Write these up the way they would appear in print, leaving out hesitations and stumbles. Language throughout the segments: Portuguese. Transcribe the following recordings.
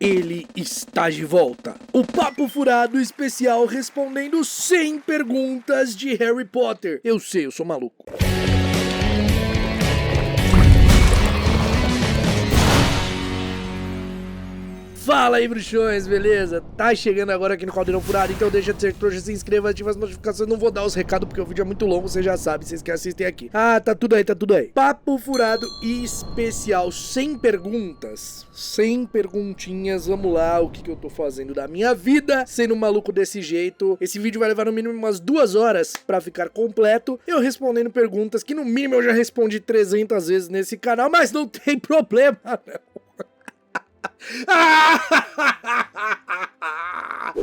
Ele está de volta. O Papo Furado especial respondendo 100 perguntas de Harry Potter. Eu sei, eu sou maluco. Fala aí, bruxões, beleza? Tá chegando agora aqui no Caldeirão Furado, então deixa de ser trouxa, se inscreva, ativa as notificações. Não vou dar os recados porque o vídeo é muito longo, você já sabe, vocês que assistem aqui. Ah, tá tudo aí. Papo Furado especial, 100 perguntas. 100 perguntinhas, vamos lá, o que eu tô fazendo da minha vida sendo maluco desse jeito. Esse vídeo vai levar no mínimo umas 2 horas pra ficar completo. Eu respondendo perguntas que no mínimo eu já respondi 300 vezes nesse canal, mas não tem problema, não.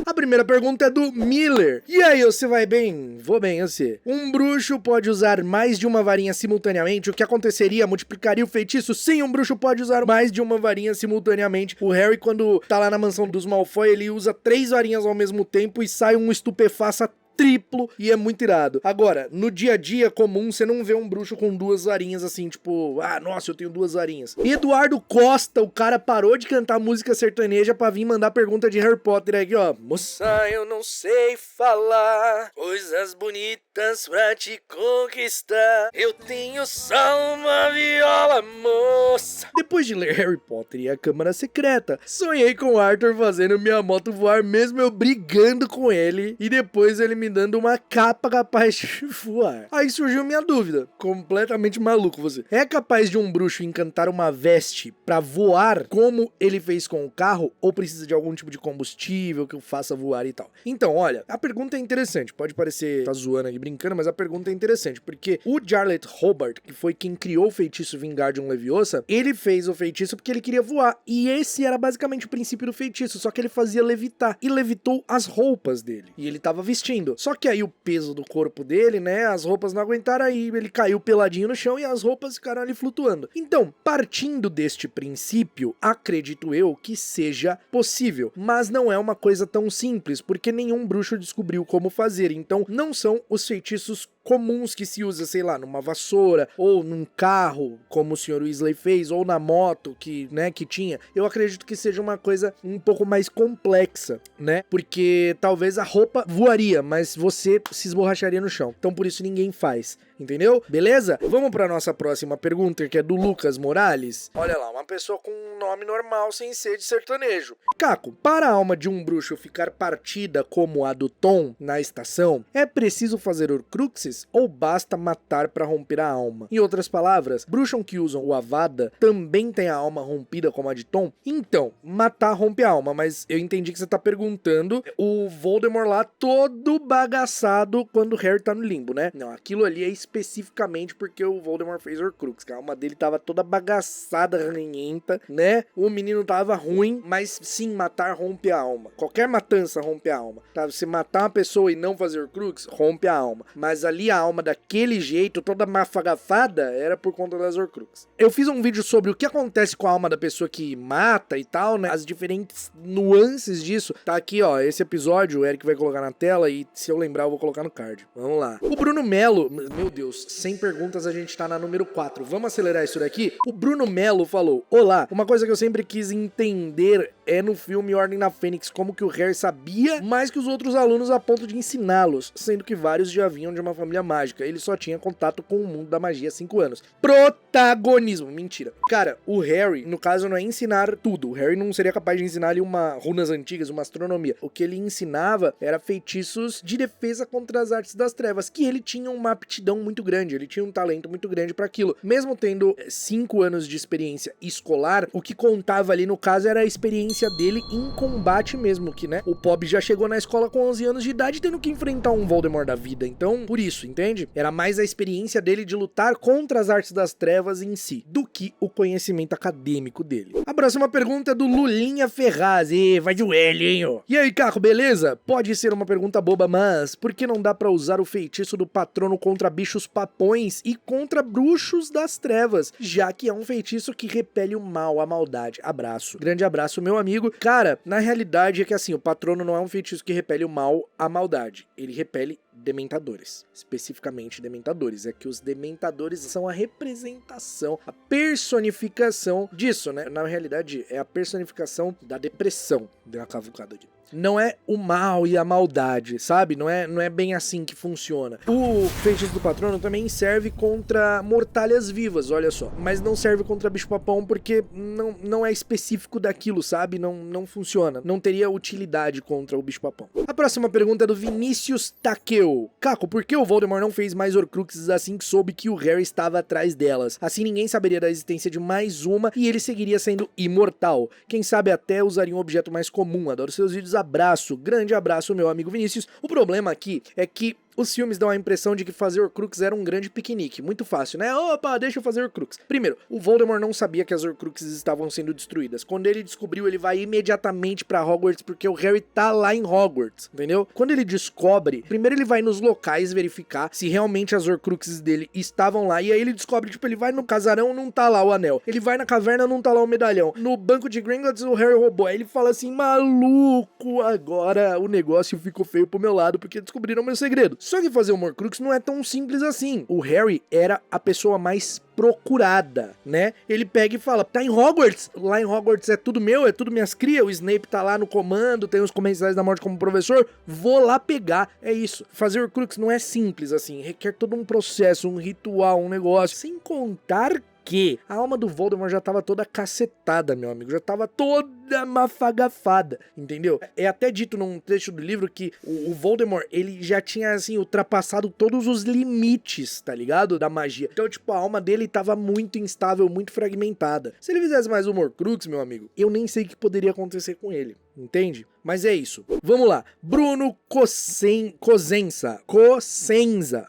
A primeira pergunta é do Miller. E aí, você vai bem? Vou bem, você. Um bruxo pode usar mais de uma varinha simultaneamente? O que aconteceria? Multiplicaria o feitiço? Sim, um bruxo pode usar mais de uma varinha simultaneamente. O Harry, quando tá lá na mansão dos Malfoy, ele usa 3 varinhas ao mesmo tempo e sai um estupefaça triplo e é muito irado. Agora, no dia a dia comum, você não vê um bruxo com 2 varinhas assim, tipo, ah, nossa, eu tenho 2 varinhas. Eduardo Costa, o cara parou de cantar música sertaneja pra vir mandar pergunta de Harry Potter aqui, ó. Moça, eu não sei falar coisas bonitas pra te conquistar. Eu tenho só uma viola, moça. Depois de ler Harry Potter e a Câmara Secreta, sonhei com o Arthur fazendo minha moto voar, mesmo eu brigando com ele, e depois ele me dando uma capa capaz de voar. Aí surgiu minha dúvida, completamente maluco você. É capaz de um bruxo encantar uma veste pra voar como ele fez com o carro, ou precisa de algum tipo de combustível que o faça voar e tal? Então, olha, a pergunta é interessante, pode parecer tá zoando aqui, brincando, mas a pergunta é interessante, porque o Jarlath Hobart, que foi quem criou o feitiço Wingardium Leviosa, ele fez o feitiço porque ele queria voar, e esse era basicamente o princípio do feitiço, só que ele fazia levitar, e levitou as roupas dele, e ele tava vestindo. Só que aí o peso do corpo dele, né, as roupas não aguentaram, aí ele caiu peladinho no chão e as roupas ficaram ali flutuando. Então, partindo deste princípio, acredito eu que seja possível, mas não é uma coisa tão simples, porque nenhum bruxo descobriu como fazer, então não são os feitiços comuns que se usa, sei lá, numa vassoura, ou num carro, como o Sr. Weasley fez, ou na moto que, né, que tinha. Eu acredito que seja uma coisa um pouco mais complexa, né, porque talvez a roupa voaria, mas você se esborracharia no chão, então por isso ninguém faz. Entendeu? Beleza? Vamos para nossa próxima pergunta, que é do Lucas Morales. Olha lá, uma pessoa com um nome normal sem ser de sertanejo. Caco, para a alma de um bruxo ficar partida como a do Tom na estação, é preciso fazer horcruxes ou basta matar para romper a alma? Em outras palavras, bruxos que usam o Avada também tem a alma rompida como a de Tom? Então, matar rompe a alma, mas eu entendi que você tá perguntando o Voldemort lá todo bagaçado quando o Harry tá no limbo, né? Não, aquilo ali é especificamente porque o Voldemort fez Horcrux, que a alma dele tava toda bagaçada, ranhenta, né? O menino tava ruim, mas sim, matar rompe a alma. Qualquer matança rompe a alma, tá? Você matar uma pessoa e não fazer Horcrux, rompe a alma. Mas ali a alma daquele jeito, toda mafagafada, era por conta das Horcrux. Eu fiz um vídeo sobre o que acontece com a alma da pessoa que mata e tal, né? As diferentes nuances disso. Tá aqui, ó, esse episódio, o Eric vai colocar na tela e se eu lembrar eu vou colocar no card. Vamos lá. O Bruno Melo, meu Deus, 100 perguntas, a gente tá na número 4. Vamos acelerar isso daqui? O Bruno Melo falou: olá, uma coisa que eu sempre quis entender é no filme Ordem da Fênix, como que o Harry sabia mais que os outros alunos a ponto de ensiná-los, sendo que vários já vinham de uma família mágica. Ele só tinha contato com o mundo da magia há 5 anos. Protagonismo, mentira. Cara, o Harry, no caso, não é ensinar tudo. O Harry não seria capaz de ensinar ali runas antigas, uma astronomia. O que ele ensinava era feitiços de defesa contra as artes das trevas, que ele tinha uma aptidão muito grande, ele tinha um talento muito grande para aquilo. Mesmo tendo 5 anos de experiência escolar, o que contava ali no caso era a experiência dele em combate mesmo, que, né, o Pob já chegou na escola com 11 anos de idade tendo que enfrentar um Voldemort da vida, então, por isso, entende? Era mais a experiência dele de lutar contra as artes das trevas em si, do que o conhecimento acadêmico dele. A próxima pergunta é do Lulinha Ferraz, e vai de L, hein, ó. E aí, Caco, beleza? Pode ser uma pergunta boba, mas por que não dá pra usar o feitiço do patrono contra bichos papões e contra bruxos das trevas, já que é um feitiço que repele o mal, a maldade? Abraço. Grande abraço, meu amigo. Cara, na realidade é que assim, o patrono não é um feitiço que repele o mal, a maldade. Ele repele dementadores. Especificamente dementadores. É que os dementadores são a representação, a personificação disso, né? Na realidade, é a personificação da depressão. Deu uma cavucada aqui. Não é o mal e a maldade, sabe? Não é bem assim que funciona. O Feitiço do Patrono também serve contra mortalhas vivas, olha só. Mas não serve contra bicho-papão porque não é específico daquilo, sabe? Não funciona. Não teria utilidade contra o bicho-papão. A próxima pergunta é do Vinícius Takeo. Caco, por que o Voldemort não fez mais Horcruxes assim que soube que o Harry estava atrás delas? Assim ninguém saberia da existência de mais uma e ele seguiria sendo imortal. Quem sabe até usaria um objeto mais comum. Adoro seus vídeos. Abraço, grande abraço, meu amigo Vinícius. O problema aqui é que os filmes dão a impressão de que fazer Horcrux era um grande piquenique. Muito fácil, né? Opa, deixa eu fazer Horcrux. Primeiro, o Voldemort não sabia que as Horcruxes estavam sendo destruídas. Quando ele descobriu, ele vai imediatamente pra Hogwarts, porque o Harry tá lá em Hogwarts, entendeu? Quando ele descobre, primeiro ele vai nos locais verificar se realmente as Horcruxes dele estavam lá. E aí ele descobre, tipo, ele vai no casarão, não tá lá o anel. Ele vai na caverna, não tá lá o medalhão. No banco de Gringotts, o Harry roubou. Aí ele fala assim, maluco, agora o negócio ficou feio pro meu lado, porque descobriram meu segredo. Só que fazer um Horcrux não é tão simples assim. O Harry era a pessoa mais procurada, né? Ele pega e fala, tá em Hogwarts? Lá em Hogwarts é tudo meu, é tudo minhas crias, o Snape tá lá no comando, tem os Comensais da Morte como professor, vou lá pegar. É isso. Fazer Horcrux não é simples assim, requer todo um processo, um ritual, um negócio. Sem contar que a alma do Voldemort já tava toda cacetada, meu amigo, já tava toda mafagafada, entendeu? É até dito num trecho do livro que o Voldemort, ele já tinha, assim, ultrapassado todos os limites, tá ligado? Da magia. Então, tipo, a alma dele tava muito instável, muito fragmentada. Se ele fizesse mais um Horcrux, meu amigo, eu nem sei o que poderia acontecer com ele. Entende? Mas é isso. Vamos lá. Bruno Cosenza.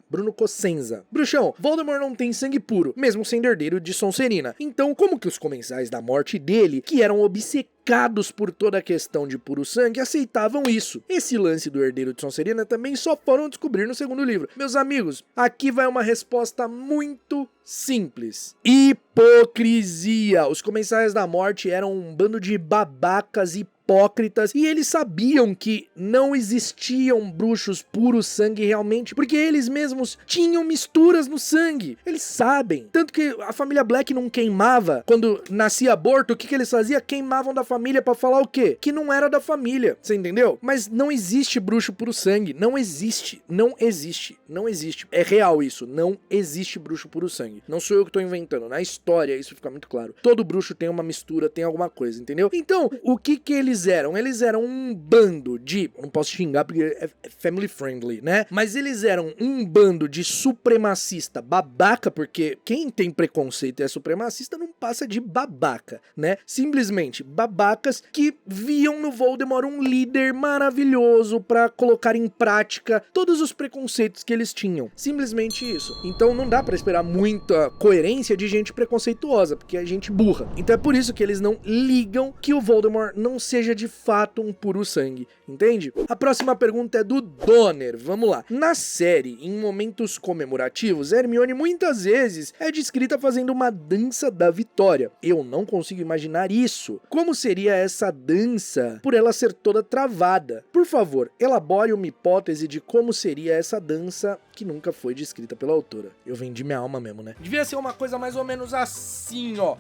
Bruno Cosenza. Bruxão, Voldemort não tem sangue puro, mesmo sendo herdeiro de Sonserina. Então, como que os Comensais da Morte dele, que eram obcecados por toda a questão de puro sangue, aceitavam isso? Esse lance do herdeiro de Sonserina também só foram descobrir no segundo livro. Meus amigos, aqui vai uma resposta muito simples. Hipocrisia. Os Comensais da Morte eram um bando de babacas e hipócritas, e eles sabiam que não existiam bruxos puros sangue realmente, porque eles mesmos tinham misturas no sangue. Eles sabem. Tanto que a família Black não queimava quando nascia aborto. O que eles faziam? Queimavam da família pra falar o quê? Que não era da família. Você entendeu? Mas não existe bruxo puro sangue. Não existe. Não existe. Não existe. É real isso. Não existe bruxo puro sangue. Não sou eu que tô inventando. Na história isso fica muito claro. Todo bruxo tem uma mistura, tem alguma coisa, entendeu? Então, o que eles eram? Eles eram um bando de... Não posso xingar porque é family friendly, né? Mas eles eram um bando de supremacista babaca, porque quem tem preconceito e é supremacista não passa de babaca, né? Simplesmente babacas que viam no Voldemort um líder maravilhoso pra colocar em prática todos os preconceitos que eles tinham. Simplesmente isso. Então não dá pra esperar muita coerência de gente preconceituosa, porque é gente burra. Então é por isso que eles não ligam que o Voldemort não seja de fato um puro sangue, entende? A próxima pergunta é do Donner, vamos lá. Na série, em momentos comemorativos, Hermione muitas vezes é descrita fazendo uma dança da vitória. Eu não consigo imaginar isso. Como seria essa dança por ela ser toda travada? Por favor, elabore uma hipótese de como seria essa dança que nunca foi descrita pela autora. Eu vendi minha alma mesmo, né? Devia ser uma coisa mais ou menos assim, ó.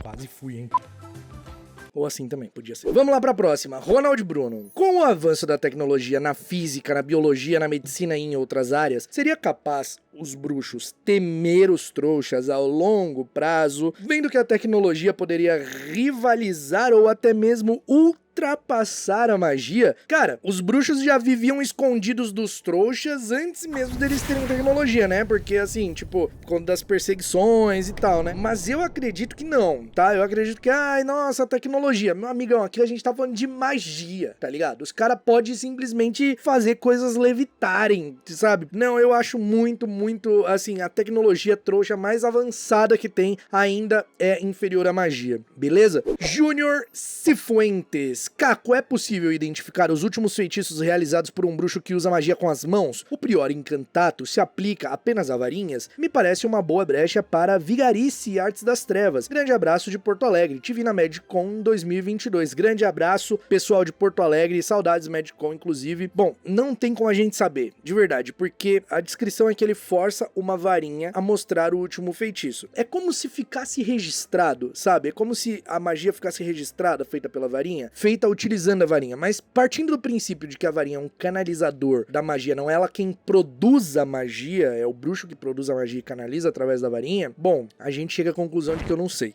Quase fui, hein? Ou assim também, podia ser. Vamos lá pra próxima. Ronald Bruno. Com o avanço da tecnologia na física, na biologia, na medicina e em outras áreas, seria capaz os bruxos temer os trouxas ao longo prazo, vendo que a tecnologia poderia rivalizar ou até mesmo ultrapassar a magia? Cara, os bruxos já viviam escondidos dos trouxas antes mesmo deles terem tecnologia, né? Porque assim, tipo, quando das perseguições e tal, né? Mas eu acredito que não, tá? Eu acredito que, ai, nossa, tecnologia. Meu amigão, aqui a gente tá falando de magia, tá ligado? Os caras podem simplesmente fazer coisas levitarem, sabe? Não, eu acho muito, assim, a tecnologia trouxa mais avançada que tem ainda é inferior à magia, beleza? Júnior Cifuentes. Caco, é possível identificar os últimos feitiços realizados por um bruxo que usa magia com as mãos? O Prior Incantato se aplica apenas a varinhas? Me parece uma boa brecha para Vigarice e Artes das Trevas. Grande abraço de Porto Alegre. Tive na Medcon 2022. Grande abraço, pessoal de Porto Alegre. Saudades Medcon, inclusive. Bom, não tem como a gente saber, de verdade, porque a descrição é que ele força uma varinha a mostrar o último feitiço. É como se ficasse registrado, sabe? É como se a magia ficasse registrada, feita pela varinha, feita utilizando a varinha. Mas partindo do princípio de que a varinha é um canalizador da magia, não é ela quem produz a magia, é o bruxo que produz a magia e canaliza através da varinha, bom, a gente chega à conclusão de que eu não sei.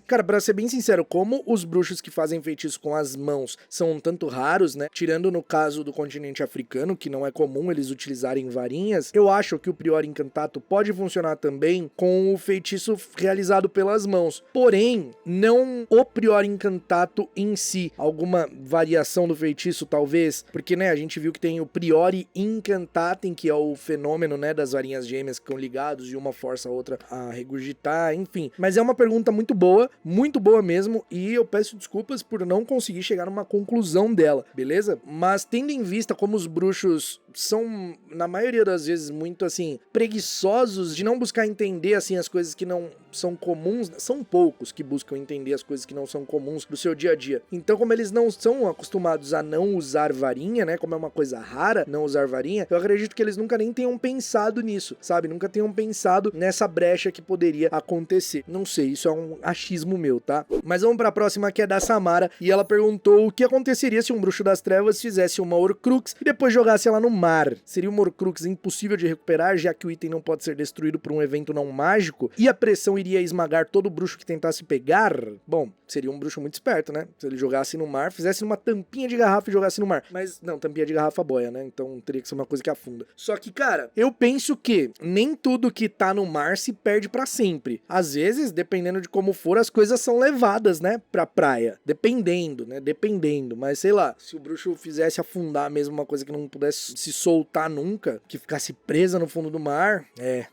Cara, pra ser bem sincero, como os bruxos que fazem feitiços com as mãos são um tanto raros, né? Tirando no caso do continente africano, que não é comum eles utilizarem varinhas, eu acho que o Prior Incantato pode funcionar também com o feitiço realizado pelas mãos. Porém, não o Prior Incantato em si. Alguma variação do feitiço, talvez, porque, né, a gente viu que tem o Priori Incantatem, que é o fenômeno, né, das varinhas gêmeas que estão ligados e uma força a outra a regurgitar, enfim. Mas é uma pergunta muito boa mesmo, e eu peço desculpas por não conseguir chegar numa conclusão dela, beleza? Mas tendo em vista como os bruxos são, na maioria das vezes, muito, assim, preguiçosos de não buscar entender, assim, as coisas que não são comuns, são poucos que buscam entender as coisas que não são comuns do seu dia a dia. Então, como eles não são acostumados a não usar varinha, né, como é uma coisa rara não usar varinha, eu acredito que eles nunca nem tenham pensado nisso, sabe? Nunca tenham pensado nessa brecha que poderia acontecer. Não sei, isso é um achismo meu, tá? Mas vamos pra próxima, que é da Samara, e ela perguntou o que aconteceria se um bruxo das trevas fizesse uma Horcrux e depois jogasse ela no mar. Seria uma Horcrux impossível de recuperar, já que o item não pode ser destruído por um evento não mágico, e a pressão iria esmagar todo bruxo que tentasse pegar? Bom, seria um bruxo muito esperto, né? Se ele jogasse no mar, fizesse uma tampinha de garrafa e jogasse no mar. Mas, não, tampinha de garrafa boia, né? Então teria que ser uma coisa que afunda. Só que, cara, eu penso que nem tudo que tá no mar se perde pra sempre. Às vezes, dependendo de como for, as coisas são levadas, né, pra praia. Dependendo, né? Dependendo. Mas, sei lá, se o bruxo fizesse afundar mesmo uma coisa que não pudesse se soltar nunca, que ficasse presa no fundo do mar,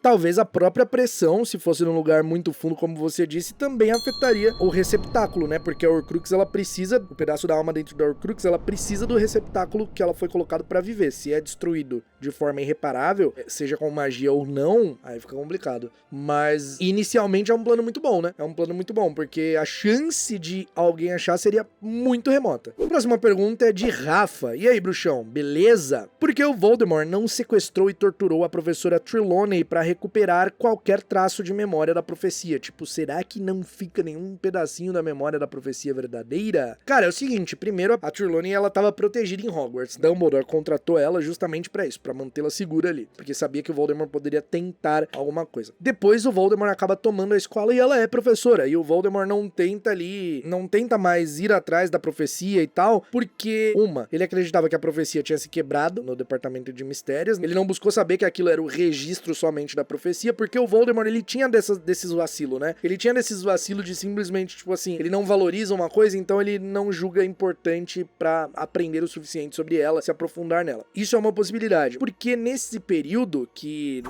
talvez a própria pressão, se fosse num lugar muito fundo, como você disse, também afetaria o receptáculo, né? Porque a Horcrux, ela precisa, o pedaço da alma dentro da Horcrux, ela precisa do receptáculo que ela foi colocado pra viver. Se é destruído de forma irreparável, seja com magia ou não, aí fica complicado. Mas, inicialmente, é um plano muito bom, né? É um plano muito bom, porque a chance de alguém achar seria muito remota. A próxima pergunta é de Rafa. E aí, bruxão, beleza? Por que o Voldemort não sequestrou e torturou a professora Trelawney pra recuperar qualquer traço de memória da profecia? Tipo, será que não fica nenhum pedacinho da memória da profecia verdadeira? Cara, é o seguinte, primeiro, a Trelawney, ela tava protegida em Hogwarts. Dumbledore contratou ela justamente pra isso, pra mantê-la segura ali, porque sabia que o Voldemort poderia tentar alguma coisa. Depois, o Voldemort acaba tomando a escola e ela é professora, e o Voldemort não tenta mais ir atrás da profecia e tal, porque, ele acreditava que a profecia tinha se quebrado no departamento de mistérios, ele não buscou saber que aquilo era o registro somente da profecia, porque o Voldemort, ele tinha desses vacilos, né? Ele tinha desses vacilos de simplesmente, tipo assim, ele não valoriza uma coisa, então ele não julga importante pra aprender o suficiente sobre ela, se aprofundar nela. Isso é uma possibilidade, porque nesse período que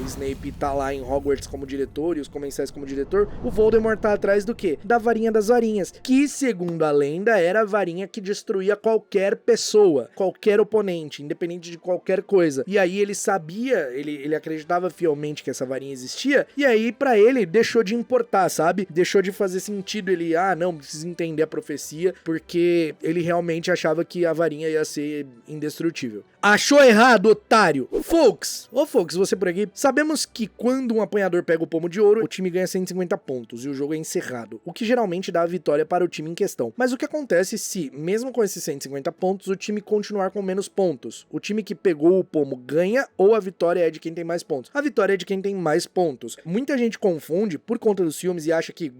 o Snape tá lá em Hogwarts como diretor e os comensais como diretor, o Voldemort tá atrás do quê? Da varinha das varinhas, que, segundo a lenda, era a varinha que destruía qualquer pessoa, qualquer oponente, independente de qualquer coisa. E aí ele sabia, ele acreditava fielmente que essa varinha existia, e aí pra ele deixou de importar, sabe? Deixou de fazer sentido ele, não precisa entender a profecia, porque ele realmente achava que a varinha ia ser indestrutível. Achou errado, otário! Folks, você por aqui, sabemos que quando um apanhador pega o pomo de ouro, o time ganha 150 pontos e o jogo é encerrado, o que geralmente dá a vitória para o time em questão. Mas o que acontece se, mesmo com esses 150 pontos, o time continuar com menos pontos? O time que pegou o pomo ganha ou a vitória é de quem tem mais pontos? A vitória é de quem tem mais pontos. Muita gente confunde por conta dos filmes e acha que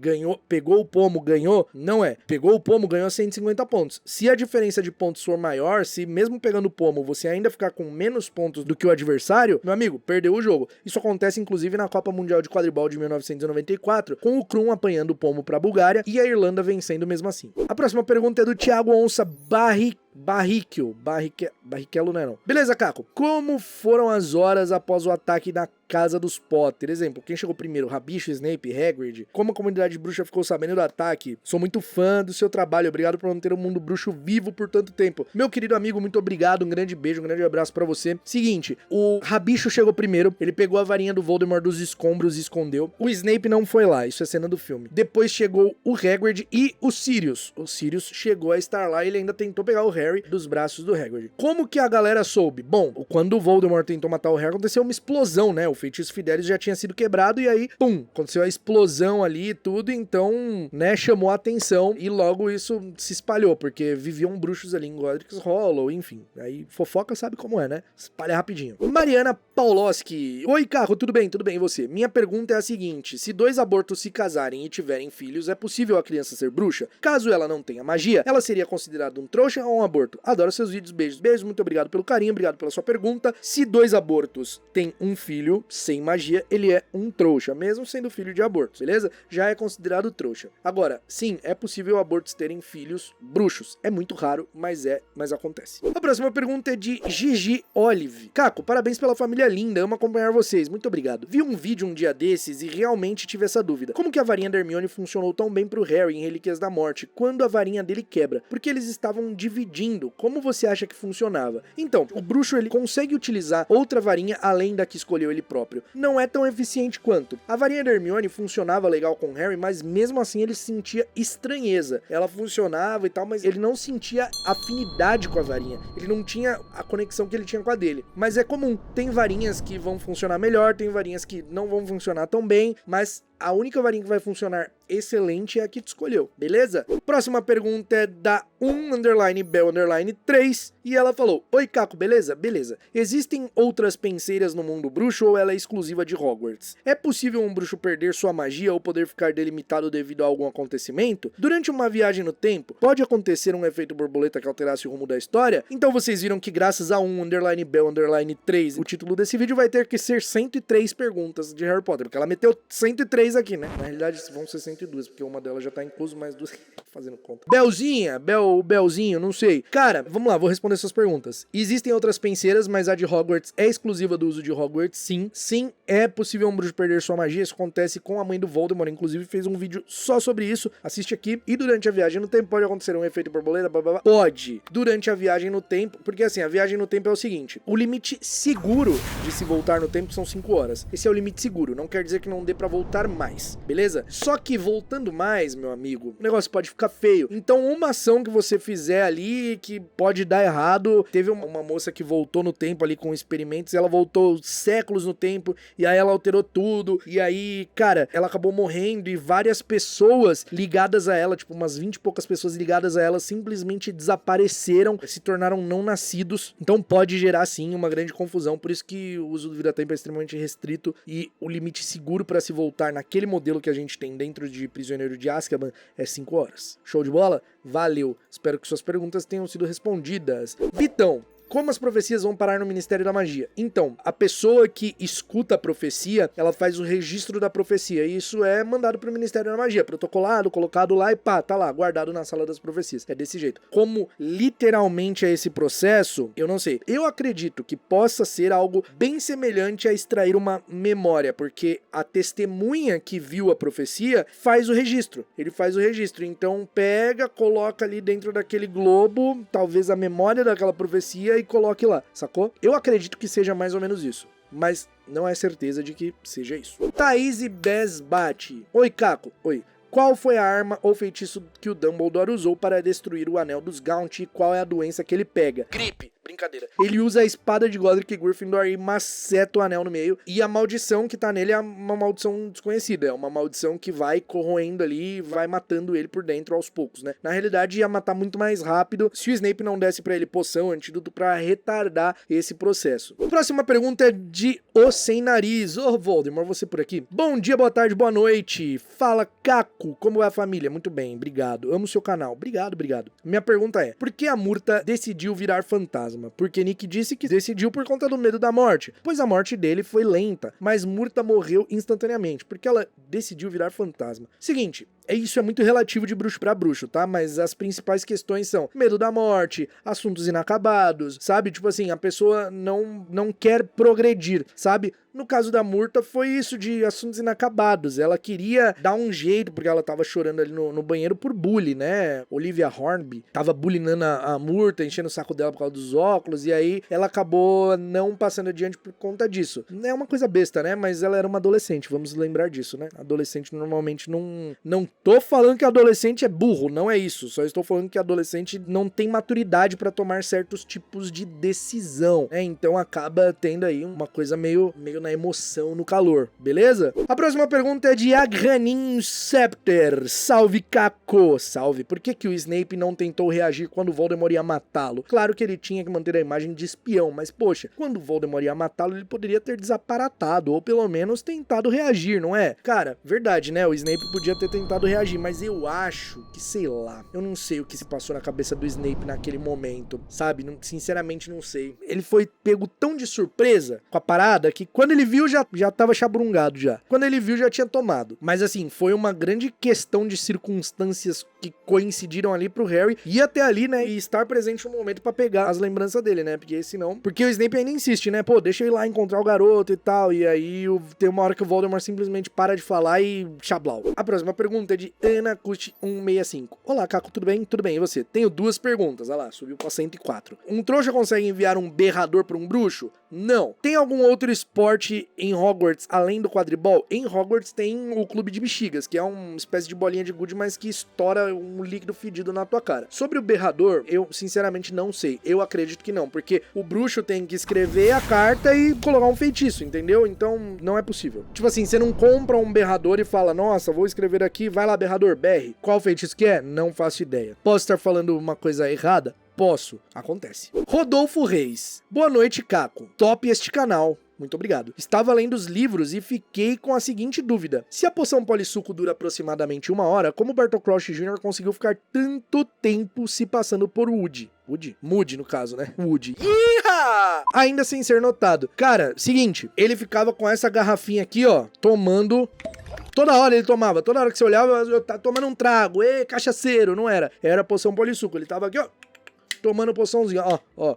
pegou o pomo, ganhou. Não é. Pegou o pomo, ganhou 150 pontos. Se a diferença de pontos for maior, se mesmo pegando o pomo você ainda ficar com menos pontos do que o adversário, meu amigo, perdeu o jogo. Isso acontece inclusive na Copa Mundial de Quadribol de 1994, com o Krum apanhando o pomo pra Bulgária e a Irlanda vencendo mesmo assim. A próxima pergunta é do Thiago Onça Barrichello não é não. Beleza, Caco. Como foram as horas após o ataque na casa dos Potter? Exemplo, quem chegou primeiro? Rabicho, Snape, Hagrid? Como a comunidade bruxa ficou sabendo do ataque? Sou muito fã do seu trabalho. Obrigado por manter o mundo bruxo vivo por tanto tempo. Meu querido amigo, muito obrigado. Um grande beijo, um grande abraço pra você. Seguinte, o Rabicho chegou primeiro. Ele pegou a varinha do Voldemort dos escombros e escondeu. O Snape não foi lá. Isso é cena do filme. Depois chegou o Hagrid e o Sirius. O Sirius chegou a estar lá e ele ainda tentou pegar o Harry dos braços do Hagrid. Como que a galera soube? Bom, quando o Voldemort tentou matar o Harry, aconteceu uma explosão, né? O feitiço Fidelis já tinha sido quebrado e aí, pum, aconteceu a explosão ali e tudo, então, né, chamou a atenção e logo isso se espalhou, porque viviam bruxos ali em Godric's Hollow, enfim, aí fofoca sabe como é, né? Espalha rapidinho. Mariana Pauloski. Oi, Carro, tudo bem? Tudo bem, e você? Minha pergunta é a seguinte, se dois abortos se casarem e tiverem filhos, é possível a criança ser bruxa? Caso ela não tenha magia, ela seria considerada um trouxa ou um aborto? Adoro seus vídeos, beijos, beijos, muito obrigado pelo carinho, obrigado pela sua pergunta. Se dois abortos têm um filho sem magia, ele é um trouxa, mesmo sendo filho de aborto, beleza? Já é considerado trouxa. Agora, sim, é possível abortos terem filhos bruxos. É muito raro, mas acontece. A próxima pergunta é de Gigi Olive. Caco, parabéns pela família linda, amo acompanhar vocês, muito obrigado. Vi um vídeo um dia desses e realmente tive essa dúvida. Como que a varinha da Hermione funcionou tão bem pro Harry em Relíquias da Morte, quando a varinha dele quebra? Porque eles estavam dividindo. Como você acha que funcionava? Então, o bruxo ele consegue utilizar outra varinha além da que escolheu ele próprio. Não é tão eficiente quanto. A varinha da Hermione funcionava legal com o Harry, mas mesmo assim ele sentia estranheza. Ela funcionava e tal, mas ele não sentia afinidade com a varinha. Ele não tinha a conexão que ele tinha com a dele. Mas é comum. Tem varinhas que vão funcionar melhor, tem varinhas que não vão funcionar tão bem, mas a única varinha que vai funcionar excelente é a que tu escolheu, beleza? Próxima pergunta é da 1_Bel_3 e ela falou: Oi, Caco, beleza? Beleza. Existem outras penseiras no mundo bruxo ou ela é exclusiva de Hogwarts? É possível um bruxo perder sua magia ou poder ficar delimitado devido a algum acontecimento? Durante uma viagem no tempo, pode acontecer um efeito borboleta que alterasse o rumo da história? Então vocês viram que graças a 1_Bel_3 o título desse vídeo vai ter que ser 103 perguntas de Harry Potter, porque ela meteu 103 aqui, né? Na realidade vão ser 102, porque uma delas já tá incluso, mais duas fazendo conta. Belzinho, não sei. Cara, vamos lá, vou responder suas perguntas. Existem outras penseiras, mas a de Hogwarts é exclusiva do uso de Hogwarts, sim. Sim, é possível um bruxo perder sua magia, isso acontece com a mãe do Voldemort, inclusive fez um vídeo só sobre isso, assiste aqui. E durante a viagem no tempo pode acontecer um efeito borboleta, blá, blá, blá. Pode. Durante a viagem no tempo, porque assim, a viagem no tempo é o seguinte, o limite seguro de se voltar no tempo são 5 horas. Esse é o limite seguro, não quer dizer que não dê pra voltar mais, beleza? Só que voltando mais, meu amigo, o negócio pode ficar feio. Então uma ação que você fizer ali que pode dar errado, teve uma moça que voltou no tempo ali com experimentos, ela voltou séculos no tempo e aí ela alterou tudo e aí, cara, ela acabou morrendo e várias pessoas ligadas a ela, tipo umas 20 e poucas pessoas ligadas a ela simplesmente desapareceram, se tornaram não nascidos. Então pode gerar sim uma grande confusão, por isso que o uso do vira-tempo é extremamente restrito e o limite seguro para se voltar naquele modelo que a gente tem dentro de Prisioneiro de Azkaban é 5 horas. Show de bola? Valeu! Espero que suas perguntas tenham sido respondidas. Vitão, como as profecias vão parar no Ministério da Magia? Então, a pessoa que escuta a profecia, ela faz o registro da profecia, e isso é mandado para o Ministério da Magia, protocolado, colocado lá e pá, tá lá, guardado na sala das profecias. É desse jeito. Como literalmente é esse processo, eu não sei. Eu acredito que possa ser algo bem semelhante a extrair uma memória, porque a testemunha que viu a profecia faz o registro. Ele faz o registro, então pega, coloca ali dentro daquele globo, talvez a memória daquela profecia e coloque lá, sacou? Eu acredito que seja mais ou menos isso, mas não é certeza de que seja isso. Thaís Besbate. Oi, Caco. Oi. Qual foi a arma ou feitiço que o Dumbledore usou para destruir o Anel dos Gaunt e qual é a doença que ele pega? Gripe. Brincadeira. Ele usa a espada de Godric Gryffindor e maceta o anel no meio. E a maldição que tá nele é uma maldição desconhecida. É uma maldição que vai corroendo ali e vai matando ele por dentro aos poucos, né? Na realidade, ia matar muito mais rápido se o Snape não desse pra ele poção, antídoto pra retardar esse processo. Próxima pergunta é de O Sem Nariz. Ô, Voldemort, você por aqui? Bom dia, boa tarde, boa noite. Fala, Caco. Como é a família? Muito bem, obrigado. Amo seu canal. Obrigado. Minha pergunta é, por que a Murta decidiu virar fantasma? Porque Nick disse que decidiu por conta do medo da morte, pois a morte dele foi lenta, mas Murta morreu instantaneamente, porque ela decidiu virar fantasma. Seguinte, Isso é muito relativo de bruxo pra bruxo, tá? Mas as principais questões são medo da morte, assuntos inacabados, sabe? Tipo assim, a pessoa não quer progredir, sabe? No caso da Murta, foi isso de assuntos inacabados. Ela queria dar um jeito, porque ela tava chorando ali no banheiro por bullying, né? Olivia Hornby tava bullyingando a Murta, enchendo o saco dela por causa dos óculos, e aí ela acabou não passando adiante por conta disso. É uma coisa besta, né? Mas ela era uma adolescente, vamos lembrar disso, né? Adolescente normalmente não tô falando que adolescente é burro, não é isso. Só estou falando que adolescente não tem maturidade pra tomar certos tipos de decisão, né? Então acaba tendo aí uma coisa meio na emoção, no calor, beleza? A próxima pergunta é de Agranin Scepter. Salve, Caco! Salve. Por que o Snape não tentou reagir quando Voldemort ia matá-lo? Claro que ele tinha que manter a imagem de espião, mas poxa, quando Voldemort ia matá-lo, ele poderia ter desaparatado, ou pelo menos tentado reagir, não é? Cara, verdade, né? O Snape podia ter tentado reagir, mas eu acho que, sei lá, eu não sei o que se passou na cabeça do Snape naquele momento, sabe? Sinceramente, não sei. Ele foi pego tão de surpresa com a parada que quando ele viu, já tava chabrungado já. Quando ele viu, já tinha tomado. Mas assim, foi uma grande questão de circunstâncias que coincidiram ali pro Harry ir até ali, né, e estar presente no momento pra pegar as lembranças dele, né, porque senão... Porque o Snape ainda insiste, né, pô, deixa eu ir lá encontrar o garoto e tal, e aí tem uma hora que o Voldemort simplesmente para de falar e chablau. A próxima pergunta é de Ana Custi 165. Olá, Caco, tudo bem? Tudo bem, e você? Tenho duas perguntas, olha lá, subiu pra 104. Um trouxa consegue enviar um berrador pra um bruxo? Não. Tem algum outro esporte em Hogwarts além do quadribol? Em Hogwarts tem o clube de bexigas, que é uma espécie de bolinha de gude, mas que estoura um líquido fedido na tua cara. Sobre o berrador, eu sinceramente não sei. Eu acredito que não, porque o bruxo tem que escrever a carta e colocar um feitiço, entendeu? Então não é possível. Tipo assim, você não compra um berrador e fala, nossa, vou escrever aqui, vai lá berrador, berre. Qual feitiço que é? Não faço ideia. Posso estar falando uma coisa errada? Posso. Acontece. Rodolfo Reis. Boa noite, Caco. Top este canal. Muito obrigado. Estava lendo os livros e fiquei com a seguinte dúvida. Se a poção polissuco dura aproximadamente 1 hora, como Bartol Crouch Jr. conseguiu ficar tanto tempo se passando por Woody? Moody, no caso, né? Woody. Iha! Ainda sem ser notado. Cara, seguinte, ele ficava com essa garrafinha aqui, ó, tomando... Toda hora ele tomava, toda hora que você olhava, eu tava tomando um trago, cachaceiro, não era. Era poção polissuco, ele tava aqui, ó, tomando poçãozinha, ó.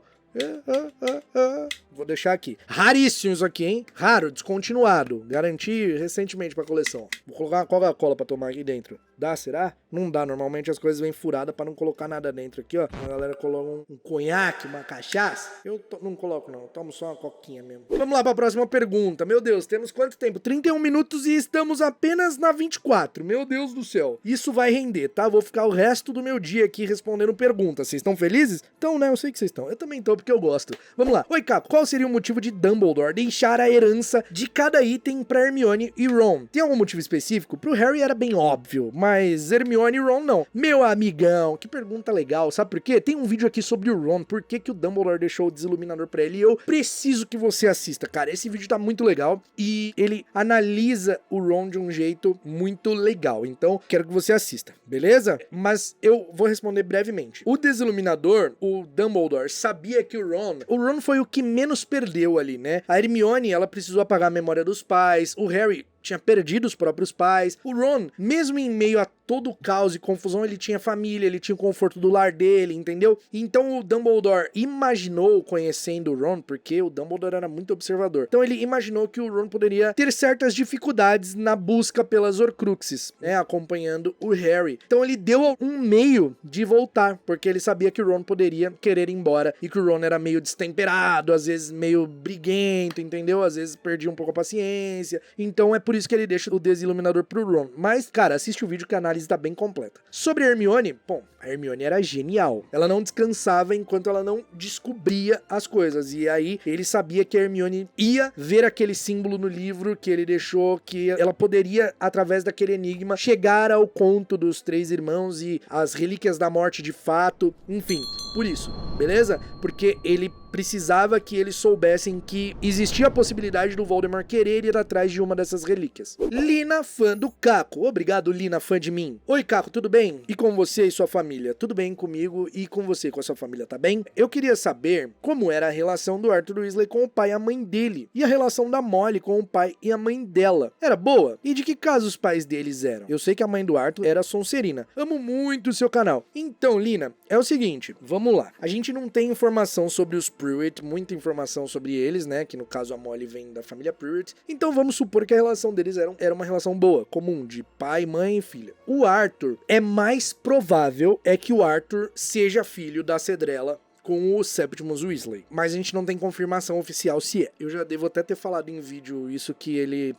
Vou deixar aqui. Raríssimo isso aqui, hein? Raro, descontinuado. Garanti recentemente pra coleção. Vou colocar uma Coca-Cola pra tomar aqui dentro. Dá, será? Não dá. Normalmente as coisas vêm furadas pra não colocar nada dentro aqui, ó. A galera coloca um conhaque, uma cachaça. Eu não coloco, não. Eu tomo só uma coquinha mesmo. Vamos lá pra próxima pergunta. Meu Deus, temos quanto tempo? 31 minutos e estamos apenas na 24. Meu Deus do céu. Isso vai render, tá? Vou ficar o resto do meu dia aqui respondendo perguntas. Vocês estão felizes? Então, né? Eu sei que vocês estão. Eu também tô, porque eu gosto. Vamos lá. Oi, Caco. Qual seria o motivo de Dumbledore deixar a herança de cada item pra Hermione e Ron? Tem algum motivo específico? Pro Harry era bem óbvio, mas Hermione e Ron não. Meu amigão, que pergunta legal, sabe por quê? Tem um vídeo aqui sobre o Ron, por que o Dumbledore deixou o desiluminador pra ele, e eu preciso que você assista, cara. Esse vídeo tá muito legal e ele analisa o Ron de um jeito muito legal, então quero que você assista, beleza? Mas eu vou responder brevemente. O desiluminador, o Dumbledore sabia que o Ron foi o que menos perdeu ali, né? A Hermione, ela precisou apagar a memória dos pais, o Harry tinha perdido os próprios pais. O Ron, mesmo em meio a todo o caos e confusão, ele tinha família, ele tinha o conforto do lar dele, entendeu? Então o Dumbledore imaginou, conhecendo o Ron, porque o Dumbledore era muito observador, então ele imaginou que o Ron poderia ter certas dificuldades na busca pelas Horcruxes, né, acompanhando o Harry. Então ele deu um meio de voltar, porque ele sabia que o Ron poderia querer ir embora, e que o Ron era meio destemperado, às vezes meio briguento, entendeu? Às vezes perdia um pouco a paciência, então é por isso que ele deixa o desiluminador pro Ron. Mas, cara, assiste o vídeo que a análise tá bem completa. Sobre a Hermione, bom, a Hermione era genial. Ela não descansava enquanto ela não descobria as coisas. E aí, ele sabia que a Hermione ia ver aquele símbolo no livro que ele deixou, que ela poderia, através daquele enigma, chegar ao conto dos três irmãos e as relíquias da morte de fato. Enfim, por isso, beleza? Porque ele precisava que eles soubessem que existia a possibilidade do Voldemort querer ir atrás de uma dessas relíquias. Lina, fã do Caco. Obrigado, Lina, fã de mim. Oi, Caco, tudo bem? E com você e sua família? Tudo bem comigo e com você, com a sua família, tá bem? Eu queria saber como era a relação do Arthur Weasley com o pai e a mãe dele. E a relação da Molly com o pai e a mãe dela. Era boa? E de que caso os pais deles eram? Eu sei que a mãe do Arthur era Sonserina. Amo muito o seu canal. Então, Lina, é o seguinte, vamos lá. A gente não tem informação sobre os Pruitt, muita informação sobre eles, né, que no caso a Molly vem da família Pruitt, então vamos supor que a relação deles era uma relação boa, comum, de pai, mãe e filha. O Arthur, é mais provável que o Arthur seja filho da Cedrela com o Septimus Weasley, mas a gente não tem confirmação oficial se é. Eu já devo até ter falado em vídeo isso, que ele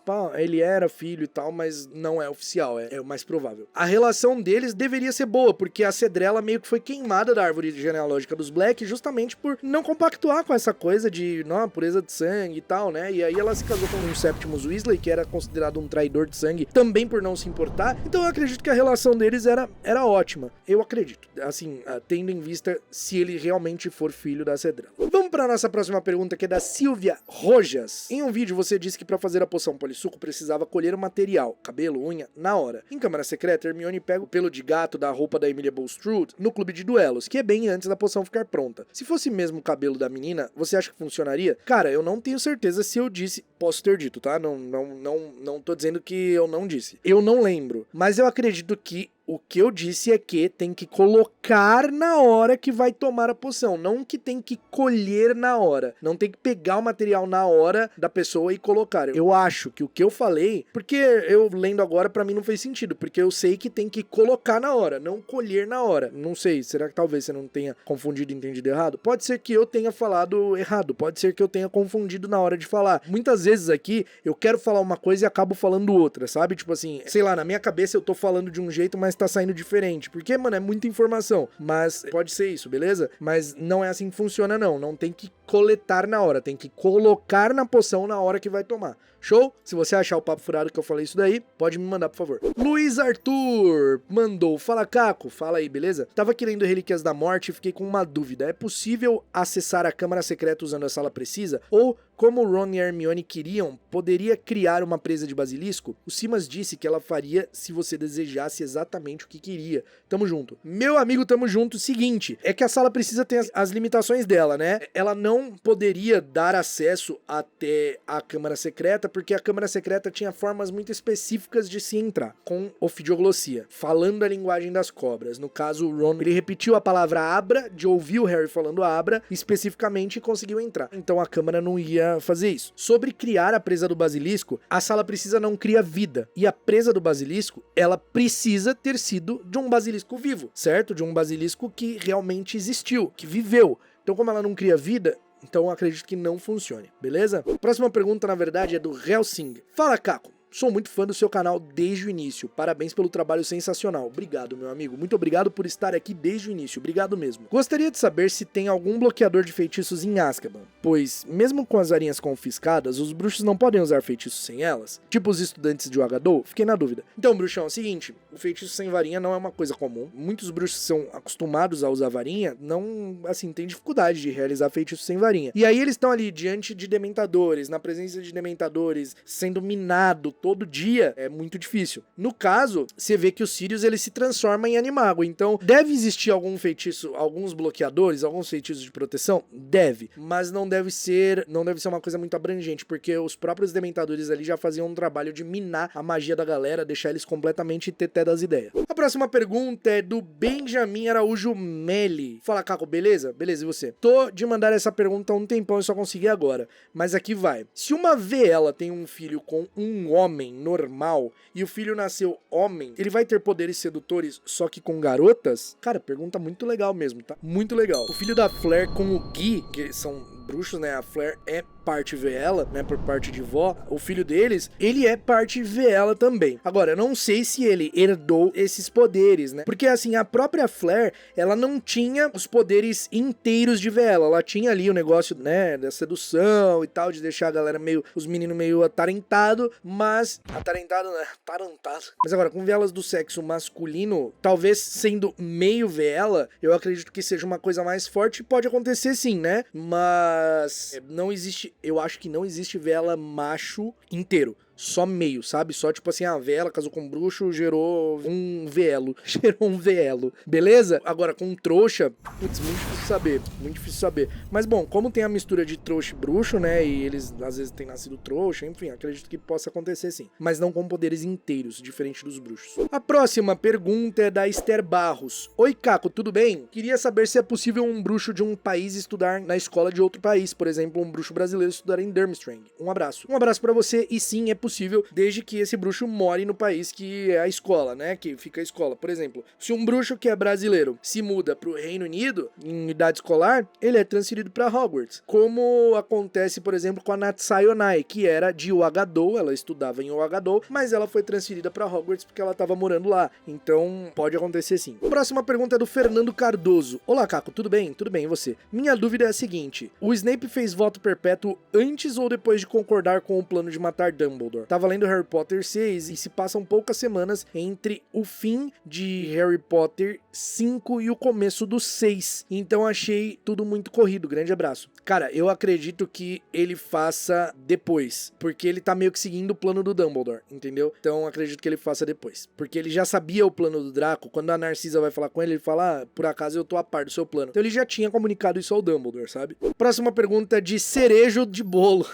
era filho e tal, mas não é oficial, é o mais provável. A relação deles deveria ser boa, porque a Cedrela meio que foi queimada da árvore genealógica dos Black justamente por não compactuar com essa coisa de, não, pureza de sangue e tal, né? E aí ela se casou com o Septimus Weasley, que era considerado um traidor de sangue, também por não se importar. Então eu acredito que a relação deles era ótima. Eu acredito, assim, tendo em vista se ele realmente for filho da Cedrela. Vamos para nossa próxima pergunta, que é da Silvia Rojas. Em um vídeo você disse que para fazer a poção polissuco precisava colher o material, cabelo, unha, na hora. Em Câmara Secreta, Hermione pega o pelo de gato da roupa da Emilia Bulstrode no clube de duelos, que é bem antes da poção ficar pronta. Se fosse mesmo o cabelo da menina, você acha que funcionaria? Cara, eu não tenho certeza se eu disse, posso ter dito, tá? Não tô dizendo que eu não disse. Eu não lembro, mas eu acredito que o que eu disse é que tem que colocar na hora que vai tomar a poção, não que tem que colher na hora. Não tem que pegar o material na hora da pessoa e colocar. Eu acho que o que eu falei, porque eu lendo agora pra mim não fez sentido, porque eu sei que tem que colocar na hora, não colher na hora. Não sei, será que talvez você não tenha confundido e entendido errado? Pode ser que eu tenha falado errado, pode ser que eu tenha confundido na hora de falar. Muitas vezes aqui eu quero falar uma coisa e acabo falando outra, sabe? Tipo assim, sei lá, na minha cabeça eu tô falando de um jeito, mas tá saindo diferente, porque, mano, é muita informação, mas pode ser isso, beleza? Mas não é assim que funciona, não tem que coletar na hora, tem que colocar na poção na hora que vai tomar. Show? Se você achar o papo furado que eu falei isso daí, pode me mandar, por favor. Luiz Arthur mandou, fala Caco, fala aí, beleza? Tava querendo Relíquias da Morte e fiquei com uma dúvida, é possível acessar a Câmara Secreta usando a Sala Precisa? Ou, como Ron e Hermione queriam, poderia criar uma presa de basilisco? O Simas disse que ela faria se você desejasse exatamente o que queria. Tamo junto. Meu amigo, tamo junto. Seguinte, é que a Sala Precisa tem as limitações dela, né? Ela não poderia dar acesso até a Câmara Secreta, porque a Câmara Secreta tinha formas muito específicas de se entrar, com ofidioglosia, falando a linguagem das cobras. No caso, o Ron, ele repetiu a palavra abra, de ouvir o Harry falando abra, especificamente, e conseguiu entrar. Então a Câmara não ia fazer isso. Sobre criar a presa do basilisco, a Sala Precisa não cria vida, e a presa do basilisco, ela precisa ter sido de um basilisco vivo, certo? De um basilisco que realmente existiu, que viveu. Então, como ela não cria vida, então eu acredito que não funcione, beleza? Próxima pergunta, na verdade, é do Helsing. Fala, Caco. Sou muito fã do seu canal desde o início. Parabéns pelo trabalho sensacional. Obrigado, meu amigo. Muito obrigado por estar aqui desde o início. Obrigado mesmo. Gostaria de saber se tem algum bloqueador de feitiços em Azkaban, pois, mesmo com as varinhas confiscadas, os bruxos não podem usar feitiços sem elas? Tipo os estudantes de Uagadou? Fiquei na dúvida. Então, bruxão, é o seguinte, o feitiço sem varinha não é uma coisa comum. Muitos bruxos são acostumados a usar varinha, não, assim, tem dificuldade de realizar feitiços sem varinha. E aí eles estão ali diante de dementadores, na presença de dementadores, sendo minado todo dia, é muito difícil. No caso, você vê que o Sirius, ele se transforma em animago, então deve existir algum feitiço, alguns bloqueadores, alguns feitiços de proteção? Deve, mas não deve ser uma coisa muito abrangente, porque os próprios dementadores ali já faziam um trabalho de minar a magia da galera, deixar eles completamente teté das ideias. A próxima pergunta é do Benjamin Araújo Meli. Fala, Caco, beleza? Beleza, e você? Tô de mandar essa pergunta há um tempão e só consegui agora, mas aqui vai. Se uma Vela tem um filho com um homem normal e o filho nasceu homem, ele vai ter poderes sedutores só que com garotas? Cara, pergunta muito legal mesmo, tá? Muito legal. O filho da Fleur com o Guy, que são bruxos, né? A Fleur é parte Veela, né, por parte de vó, o filho deles, ele é parte Veela também. Agora, eu não sei se ele herdou esses poderes, né, porque assim, a própria Flare, ela não tinha os poderes inteiros de Veela, ela tinha ali o negócio, né, da sedução e tal, de deixar a galera os meninos meio atarentado, mas, atarentado, né, tarantado. Mas agora, com Veelas do sexo masculino, talvez sendo meio Veela, eu acredito que seja uma coisa mais forte, pode acontecer sim, né, mas não existe, eu acho que não existe Veela macho inteiro. Só meio, sabe? Só tipo assim, a Veela casou com um bruxo, gerou um Veelo. Gerou um Veelo. Beleza? Agora, com trouxa, putz, muito difícil saber. Muito difícil saber. Mas bom, como tem a mistura de trouxa e bruxo, né? E eles às vezes têm nascido trouxa, enfim, acredito que possa acontecer sim. Mas não com poderes inteiros, diferente dos bruxos. A próxima pergunta é da Esther Barros. Oi, Caco, tudo bem? Queria saber se é possível um bruxo de um país estudar na escola de outro país. Por exemplo, um bruxo brasileiro estudar em Durmstrang. Um abraço. Um abraço pra você e sim, é possível, desde que esse bruxo more no país que é a escola, né, que fica a escola. Por exemplo, se um bruxo que é brasileiro se muda pro Reino Unido, em idade escolar, ele é transferido pra Hogwarts. Como acontece, por exemplo, com a Natsai Onai, que era de Ouagadougou, ela estudava em Ouagadougou, mas ela foi transferida pra Hogwarts porque ela tava morando lá. Então, pode acontecer sim. A próxima pergunta é do Fernando Cardoso. Olá, Caco, tudo bem? Tudo bem, e você? Minha dúvida é a seguinte, o Snape fez voto perpétuo antes ou depois de concordar com o plano de matar Dumbledore? Tava lendo Harry Potter 6 e se passam poucas semanas entre o fim de Harry Potter 5 e o começo do 6. Então achei tudo muito corrido. Grande abraço. Cara, eu acredito que ele faça depois, porque ele tá meio que seguindo o plano do Dumbledore, entendeu? Então acredito que ele faça depois, porque ele já sabia o plano do Draco. Quando a Narcisa vai falar com ele, ele fala, ah, por acaso eu tô a par do seu plano. Então ele já tinha comunicado isso ao Dumbledore, sabe? Próxima pergunta é de Cerejo de Bolo.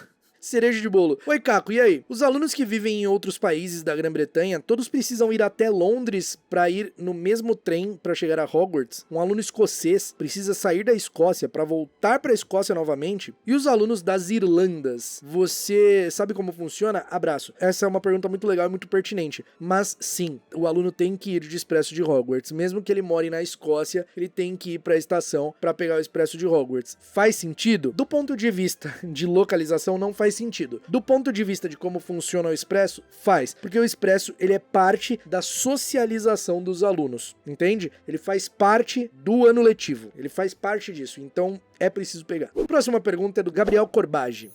Cereja de bolo. Oi, Caco, e aí? Os alunos que vivem em outros países da Grã-Bretanha, todos precisam ir até Londres para ir no mesmo trem para chegar a Hogwarts? Um aluno escocês precisa sair da Escócia para voltar para a Escócia novamente? E os alunos das Irlandas? Você sabe como funciona? Abraço. Essa é uma pergunta muito legal e muito pertinente. Mas sim, o aluno tem que ir de expresso de Hogwarts. Mesmo que ele more na Escócia, ele tem que ir para a estação para pegar o expresso de Hogwarts. Faz sentido? Do ponto de vista de localização, não faz sentido. Do ponto de vista de como funciona o expresso, faz. Porque o expresso, ele é parte da socialização dos alunos, entende? Ele faz parte do ano letivo. Ele faz parte disso. Então, é preciso pegar. A próxima pergunta é do Gabriel Corbage.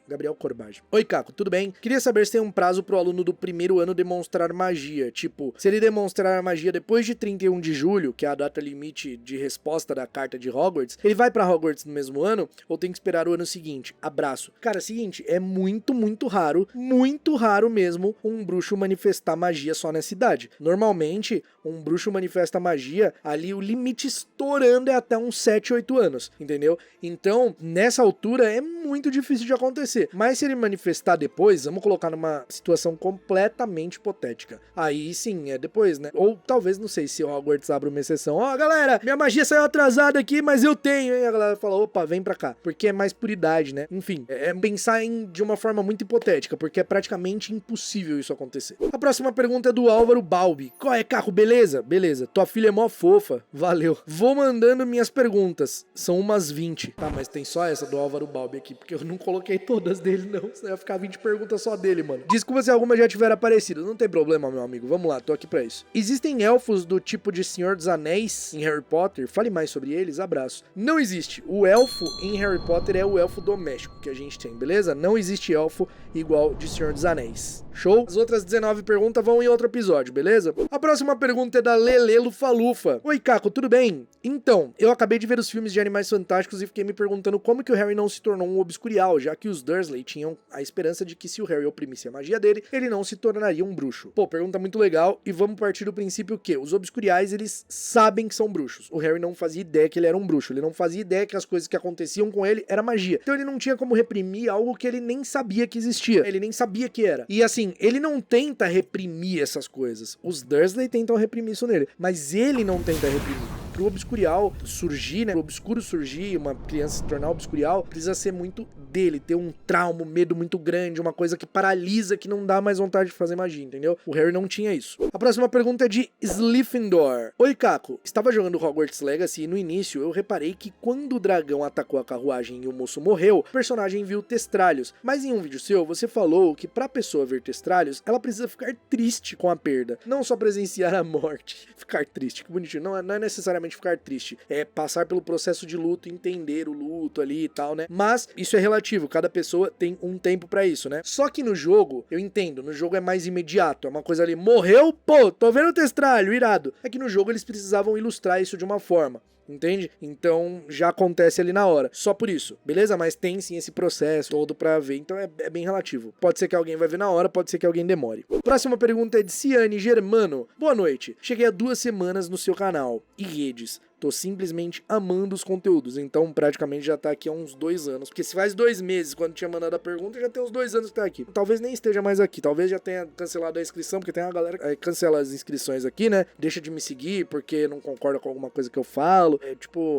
Gabriel Corbage. Oi, Caco, tudo bem? Queria saber se tem um prazo pro aluno do primeiro ano demonstrar magia. Tipo, se ele demonstrar a magia depois de 31 de julho, que é a data limite de resposta da carta de Hogwarts, ele vai pra Hogwarts no mesmo ano ou tem que esperar o ano seguinte? Abraço. Cara, seguinte, é muito raro mesmo um bruxo manifestar magia só nessa idade. Normalmente, um bruxo manifesta magia ali, o limite estourando é até uns 7, 8 anos, entendeu? Então, nessa altura é muito difícil de acontecer. Mas se ele manifestar depois, vamos colocar numa situação completamente hipotética. Aí sim, é depois, né? Ou talvez, não sei, se o Hogwarts abre uma exceção. Ó, galera, minha magia saiu atrasada aqui, mas eu tenho, hein? A galera fala, opa, vem pra cá. Porque é mais por idade, né? Enfim, é pensar de uma forma muito hipotética, porque é praticamente impossível isso acontecer. A próxima pergunta é do Álvaro Balbi. Qual é, Caco? Beleza? Beleza. Tua filha é mó fofa. Valeu. Vou mandando minhas perguntas. São umas 20. Tá, mas tem só essa do Álvaro Balbi aqui, porque eu não coloquei todas dele, não. Senão ia ficar 20 perguntas só dele, mano. Desculpa se alguma já tiver aparecido. Não tem problema, meu amigo. Vamos lá, tô aqui pra isso. Existem elfos do tipo de Senhor dos Anéis em Harry Potter? Fale mais sobre eles. Abraço. Não existe. O elfo em Harry Potter é o elfo doméstico que a gente tem, beleza? Não existe elfo igual de Senhor dos Anéis. Show? As outras 19 perguntas vão em outro episódio, beleza? A próxima pergunta é da Lele Lufa-Lufa. Oi, Caco, tudo bem? Então, eu acabei de ver os filmes de Animais Fantásticos e fiquei me perguntando como que o Harry não se tornou um obscurial, já que os Dursley tinham a esperança de que se o Harry oprimisse a magia dele, ele não se tornaria um bruxo. Pô, pergunta muito legal, e vamos partir do princípio que os obscuriais, eles sabem que são bruxos. O Harry não fazia ideia que ele era um bruxo, ele não fazia ideia que as coisas que aconteciam com ele era magia. Então ele não tinha como reprimir algo que ele nem sabia que existia, ele nem sabia que era. E assim, ele não tenta reprimir essas coisas. Os Dursley tentam reprimir isso nele, mas ele não tenta reprimir. pro Obscurial surgir, né, pro Obscuro surgir, uma criança se tornar Obscurial, precisa ser muito dele, ter um trauma, um medo muito grande, uma coisa que paralisa, que não dá mais vontade de fazer magia, entendeu? O Harry não tinha isso. A próxima pergunta é de Sliffendor. Oi, Caco. Estava jogando Hogwarts Legacy e no início eu reparei que quando o dragão atacou a carruagem e o moço morreu, o personagem viu testralhos. Mas em um vídeo seu, você falou que pra pessoa ver testralhos, ela precisa ficar triste com a perda. Não só presenciar a morte. Ficar triste, que bonitinho. Não é necessariamente ficar triste. É passar pelo processo de luto, entender o luto ali e tal, né? Mas isso é relativo. Cada pessoa tem um tempo pra isso, né? Só que no jogo, eu entendo, no jogo é mais imediato. É uma coisa ali, morreu, pô, tô vendo o testralho, irado. É que no jogo eles precisavam ilustrar isso de uma forma. Entende? Então já acontece ali na hora. Só por isso, beleza? Mas tem sim esse processo todo pra ver. Então é bem relativo. Pode ser que alguém vai ver na hora, pode ser que alguém demore. Próxima pergunta é de Ciane Germano. Boa noite. Cheguei há 2 semanas no seu canal e redes. Tô simplesmente amando os conteúdos, então praticamente já tá aqui há uns 2 anos. Porque se faz 2 meses, quando tinha mandado a pergunta, já tem uns 2 anos que tá aqui. Talvez nem esteja mais aqui, talvez já tenha cancelado a inscrição, porque tem uma galera que cancela as inscrições aqui, né? Deixa de me seguir porque não concorda com alguma coisa que eu falo.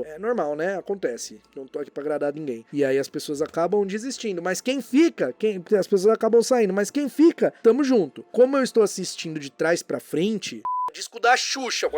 É normal, né? Acontece. Não tô aqui pra agradar ninguém. E aí as pessoas acabam desistindo. Mas quem fica, as pessoas acabam saindo, mas quem fica, tamo junto. Como eu estou assistindo de trás pra frente... Disco da Xuxa.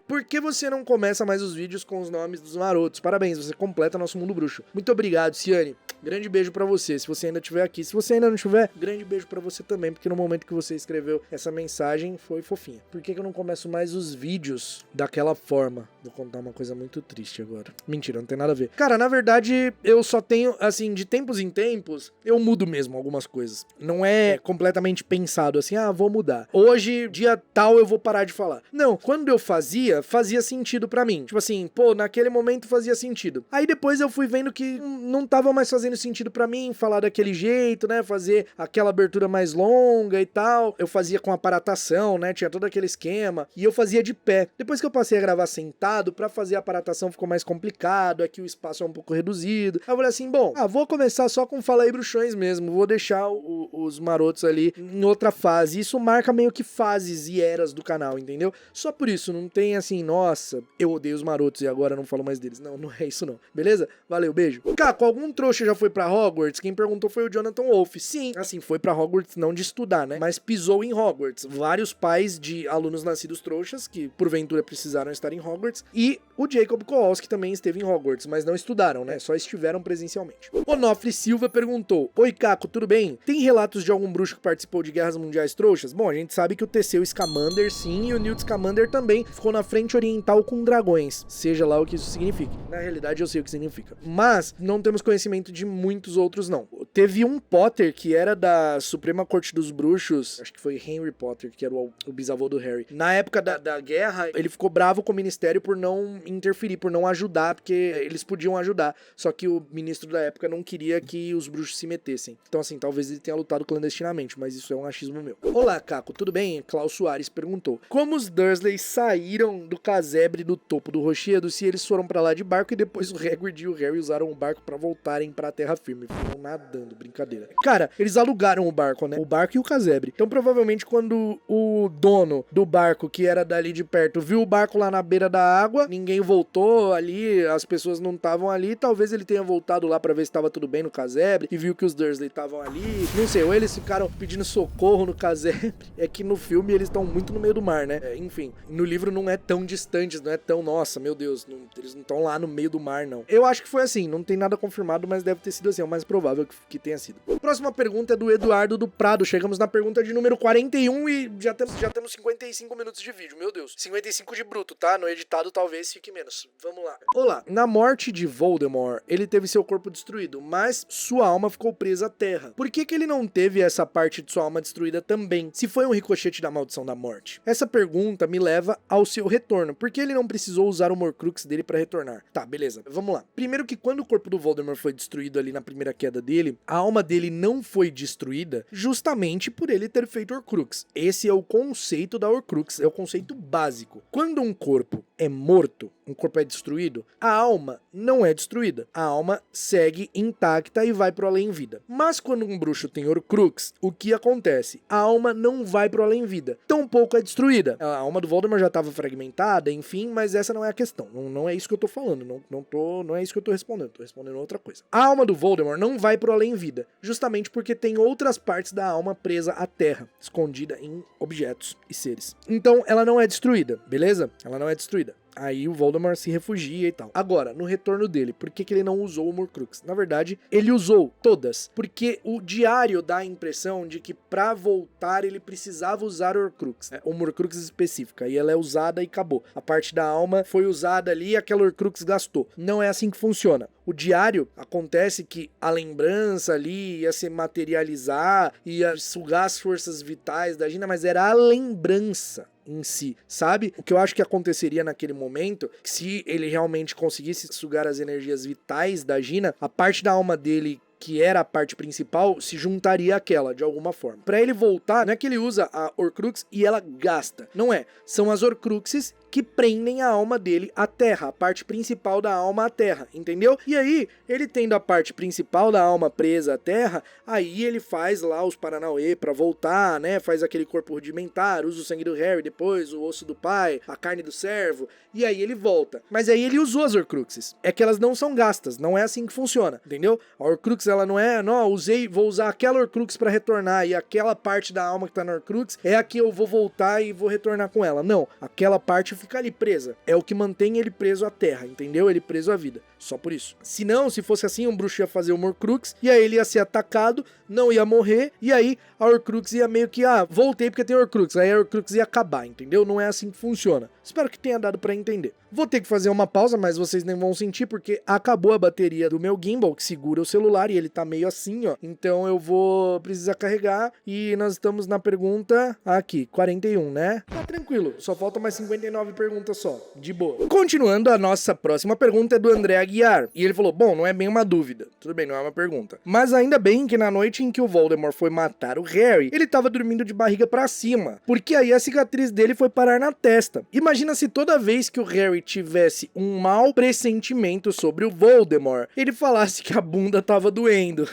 Por que você não começa mais os vídeos com os nomes dos marotos? Parabéns, você completa nosso mundo bruxo. Muito obrigado, Ciane. Grande beijo pra você, se você ainda estiver aqui. Se você ainda não estiver, grande beijo pra você também, porque no momento que você escreveu essa mensagem, foi fofinha. Por que eu não começo mais os vídeos daquela forma? Vou contar uma coisa muito triste agora. Mentira, não tem nada a ver. Cara, na verdade, eu só tenho, assim, de tempos em tempos, eu mudo mesmo algumas coisas. Não é completamente pensado assim, vou mudar. Hoje, dia tal, eu vou parar de falar. Não, quando eu fazia sentido pra mim. Tipo assim, pô, naquele momento fazia sentido. Aí depois eu fui vendo que não tava mais fazendo sentido pra mim falar daquele jeito, né? Fazer aquela abertura mais longa e tal. Eu fazia com aparatação, né? Tinha todo aquele esquema. E eu fazia de pé. Depois que eu passei a gravar sentado, pra fazer a aparatação ficou mais complicado. Aqui o espaço é um pouco reduzido. Aí eu falei assim, bom, vou começar só com Fala aí Bruxões mesmo. Vou deixar os marotos ali em outra fase. Isso marca meio que fases e eras do canal, entendeu? Só por isso, não tem assim, nossa, eu odeio os marotos e agora não falo mais deles. Não, não é isso não. Beleza? Valeu, beijo. Caco, algum trouxa já foi pra Hogwarts? Quem perguntou foi o Jonathan Wolff. Sim, assim, foi pra Hogwarts não de estudar, né? Mas pisou em Hogwarts. Vários pais de alunos nascidos trouxas, que porventura precisaram estar em Hogwarts, e o Jacob Kowalski também esteve em Hogwarts, mas não estudaram, né? Só estiveram presencialmente. Onofre Silva perguntou: Oi, Caco, tudo bem? Tem relatos de algum bruxo que participou de guerras mundiais trouxas? Bom, a gente sabe que o Teseu Scamander sim, e o Newt Scamander também ficou na frente oriental com dragões, seja lá o que isso signifique. Na realidade eu sei o que significa. Mas não temos conhecimento de muitos outros não. Teve um Potter que era da Suprema Corte dos Bruxos, acho que foi Henry Potter, que era o bisavô do Harry. Na época da guerra, ele ficou bravo com o ministério por não interferir, por não ajudar, porque eles podiam ajudar. Só que o ministro da época não queria que os bruxos se metessem. Então assim, talvez ele tenha lutado clandestinamente, mas isso é um achismo meu. Olá, Caco, tudo bem? Klaus Soares perguntou: Como os Dursley saíram do casebre do topo do rochedo se eles foram pra lá de barco e depois o Hagrid e o Harry usaram o barco pra voltarem pra terra firme? Foram nadando, brincadeira. Cara, eles alugaram o barco, né? O barco e o casebre. Então provavelmente quando o dono do barco, que era dali de perto, viu o barco lá na beira da água, ninguém voltou ali, as pessoas não estavam ali, talvez ele tenha voltado lá pra ver se tava tudo bem no casebre e viu que os Dursley estavam ali. Não sei, ou eles ficaram pedindo socorro no casebre. É que no filme eles estão muito no meio do mar, né? Enfim, no livro não é tão distante, não é tão, nossa, meu Deus, eles não estão lá no meio do mar, não. Eu acho que foi assim, não tem nada confirmado, mas deve ter sido assim, é o mais provável que tenha sido. Próxima pergunta é do Eduardo do Prado. Chegamos na pergunta de número 41 e já temos 55 minutos de vídeo, meu Deus. 55 de bruto, tá? No editado talvez fique menos. Vamos lá. Olá, na morte de Voldemort, ele teve seu corpo destruído, mas sua alma ficou presa à terra. Por que ele não teve essa parte de sua alma destruída também, se foi um ricochete da maldição da morte? Essa pergunta me leva ao seu retorno. Por que ele não precisou usar o Horcrux dele pra retornar? Tá, beleza. Vamos lá. Primeiro que quando o corpo do Voldemort foi destruído ali na primeira queda dele, a alma dele não foi destruída justamente por ele ter feito Horcrux. Esse é o conceito da Horcrux, é o conceito básico. Quando um corpo é morto, um corpo é destruído, a alma não é destruída. A alma segue intacta e vai pro além-vida. Mas quando um bruxo tem Horcrux, o que acontece? A alma não vai pro além-vida. Tampouco é destruída. A alma do Voldemort já estava fragmentada, enfim, mas essa não é a questão. Não é isso que eu tô falando. Não é isso que eu tô respondendo. Tô respondendo outra coisa. A alma do Voldemort não vai pro além-vida, justamente porque tem outras partes da alma presa à terra, escondida em objetos e seres. Então, ela não é destruída, beleza? Ela não é destruída. Aí o Voldemort se refugia e tal. Agora, no retorno dele, por que ele não usou o Horcrux? Na verdade, ele usou todas, porque o diário dá a impressão de que pra voltar ele precisava usar o Horcrux, uma Horcrux específica, e ela é usada e acabou. A parte da alma foi usada ali e aquela Horcrux gastou. Não é assim que funciona. O diário, acontece que a lembrança ali ia se materializar, ia sugar as forças vitais da Gina, mas era a lembrança em si, sabe? O que eu acho que aconteceria naquele momento, que se ele realmente conseguisse sugar as energias vitais da Gina, a parte da alma dele que era a parte principal, se juntaria àquela, de alguma forma. Pra ele voltar, não é que ele usa a Horcrux e ela gasta. Não é. São as Horcruxes que prendem a alma dele à terra, a parte principal da alma à terra, entendeu? E aí, ele tendo a parte principal da alma presa à terra, aí ele faz lá os Paranauê pra voltar, né? Faz aquele corpo rudimentar, usa o sangue do Harry depois, o osso do pai, a carne do servo, e aí ele volta. Mas aí ele usou as Horcruxes. É que elas não são gastas, não é assim que funciona, entendeu? A Horcrux, ela não é, não, vou usar aquela Horcrux pra retornar, e aquela parte da alma que tá na Horcrux é a que eu vou voltar e vou retornar com ela. Não, aquela parte fica ali presa. É o que mantém ele preso à terra, entendeu? Ele preso à vida. Só por isso. Se não, se fosse assim, um bruxo ia fazer uma Horcrux, e aí ele ia ser atacado, não ia morrer, e aí a Horcrux ia meio que, voltei porque tem Horcrux, aí a Horcrux ia acabar, entendeu? Não é assim que funciona. Espero que tenha dado pra entender. Vou ter que fazer uma pausa, mas vocês nem vão sentir, porque acabou a bateria do meu gimbal, que segura o celular, e ele tá meio assim, ó. Então eu vou precisar carregar, e nós estamos na pergunta aqui, 41, né? Tá tranquilo, só faltam mais 59 perguntas só, de boa. Continuando, a nossa próxima pergunta é do André Aguiar, e ele falou, bom, não é bem uma dúvida, tudo bem, não é uma pergunta, mas ainda bem que na noite em que o Voldemort foi matar o Harry, ele tava dormindo de barriga pra cima, porque aí a cicatriz dele foi parar na testa. Imagina se toda vez que o Harry tivesse um mau pressentimento sobre o Voldemort, ele falasse que a bunda tava doendo.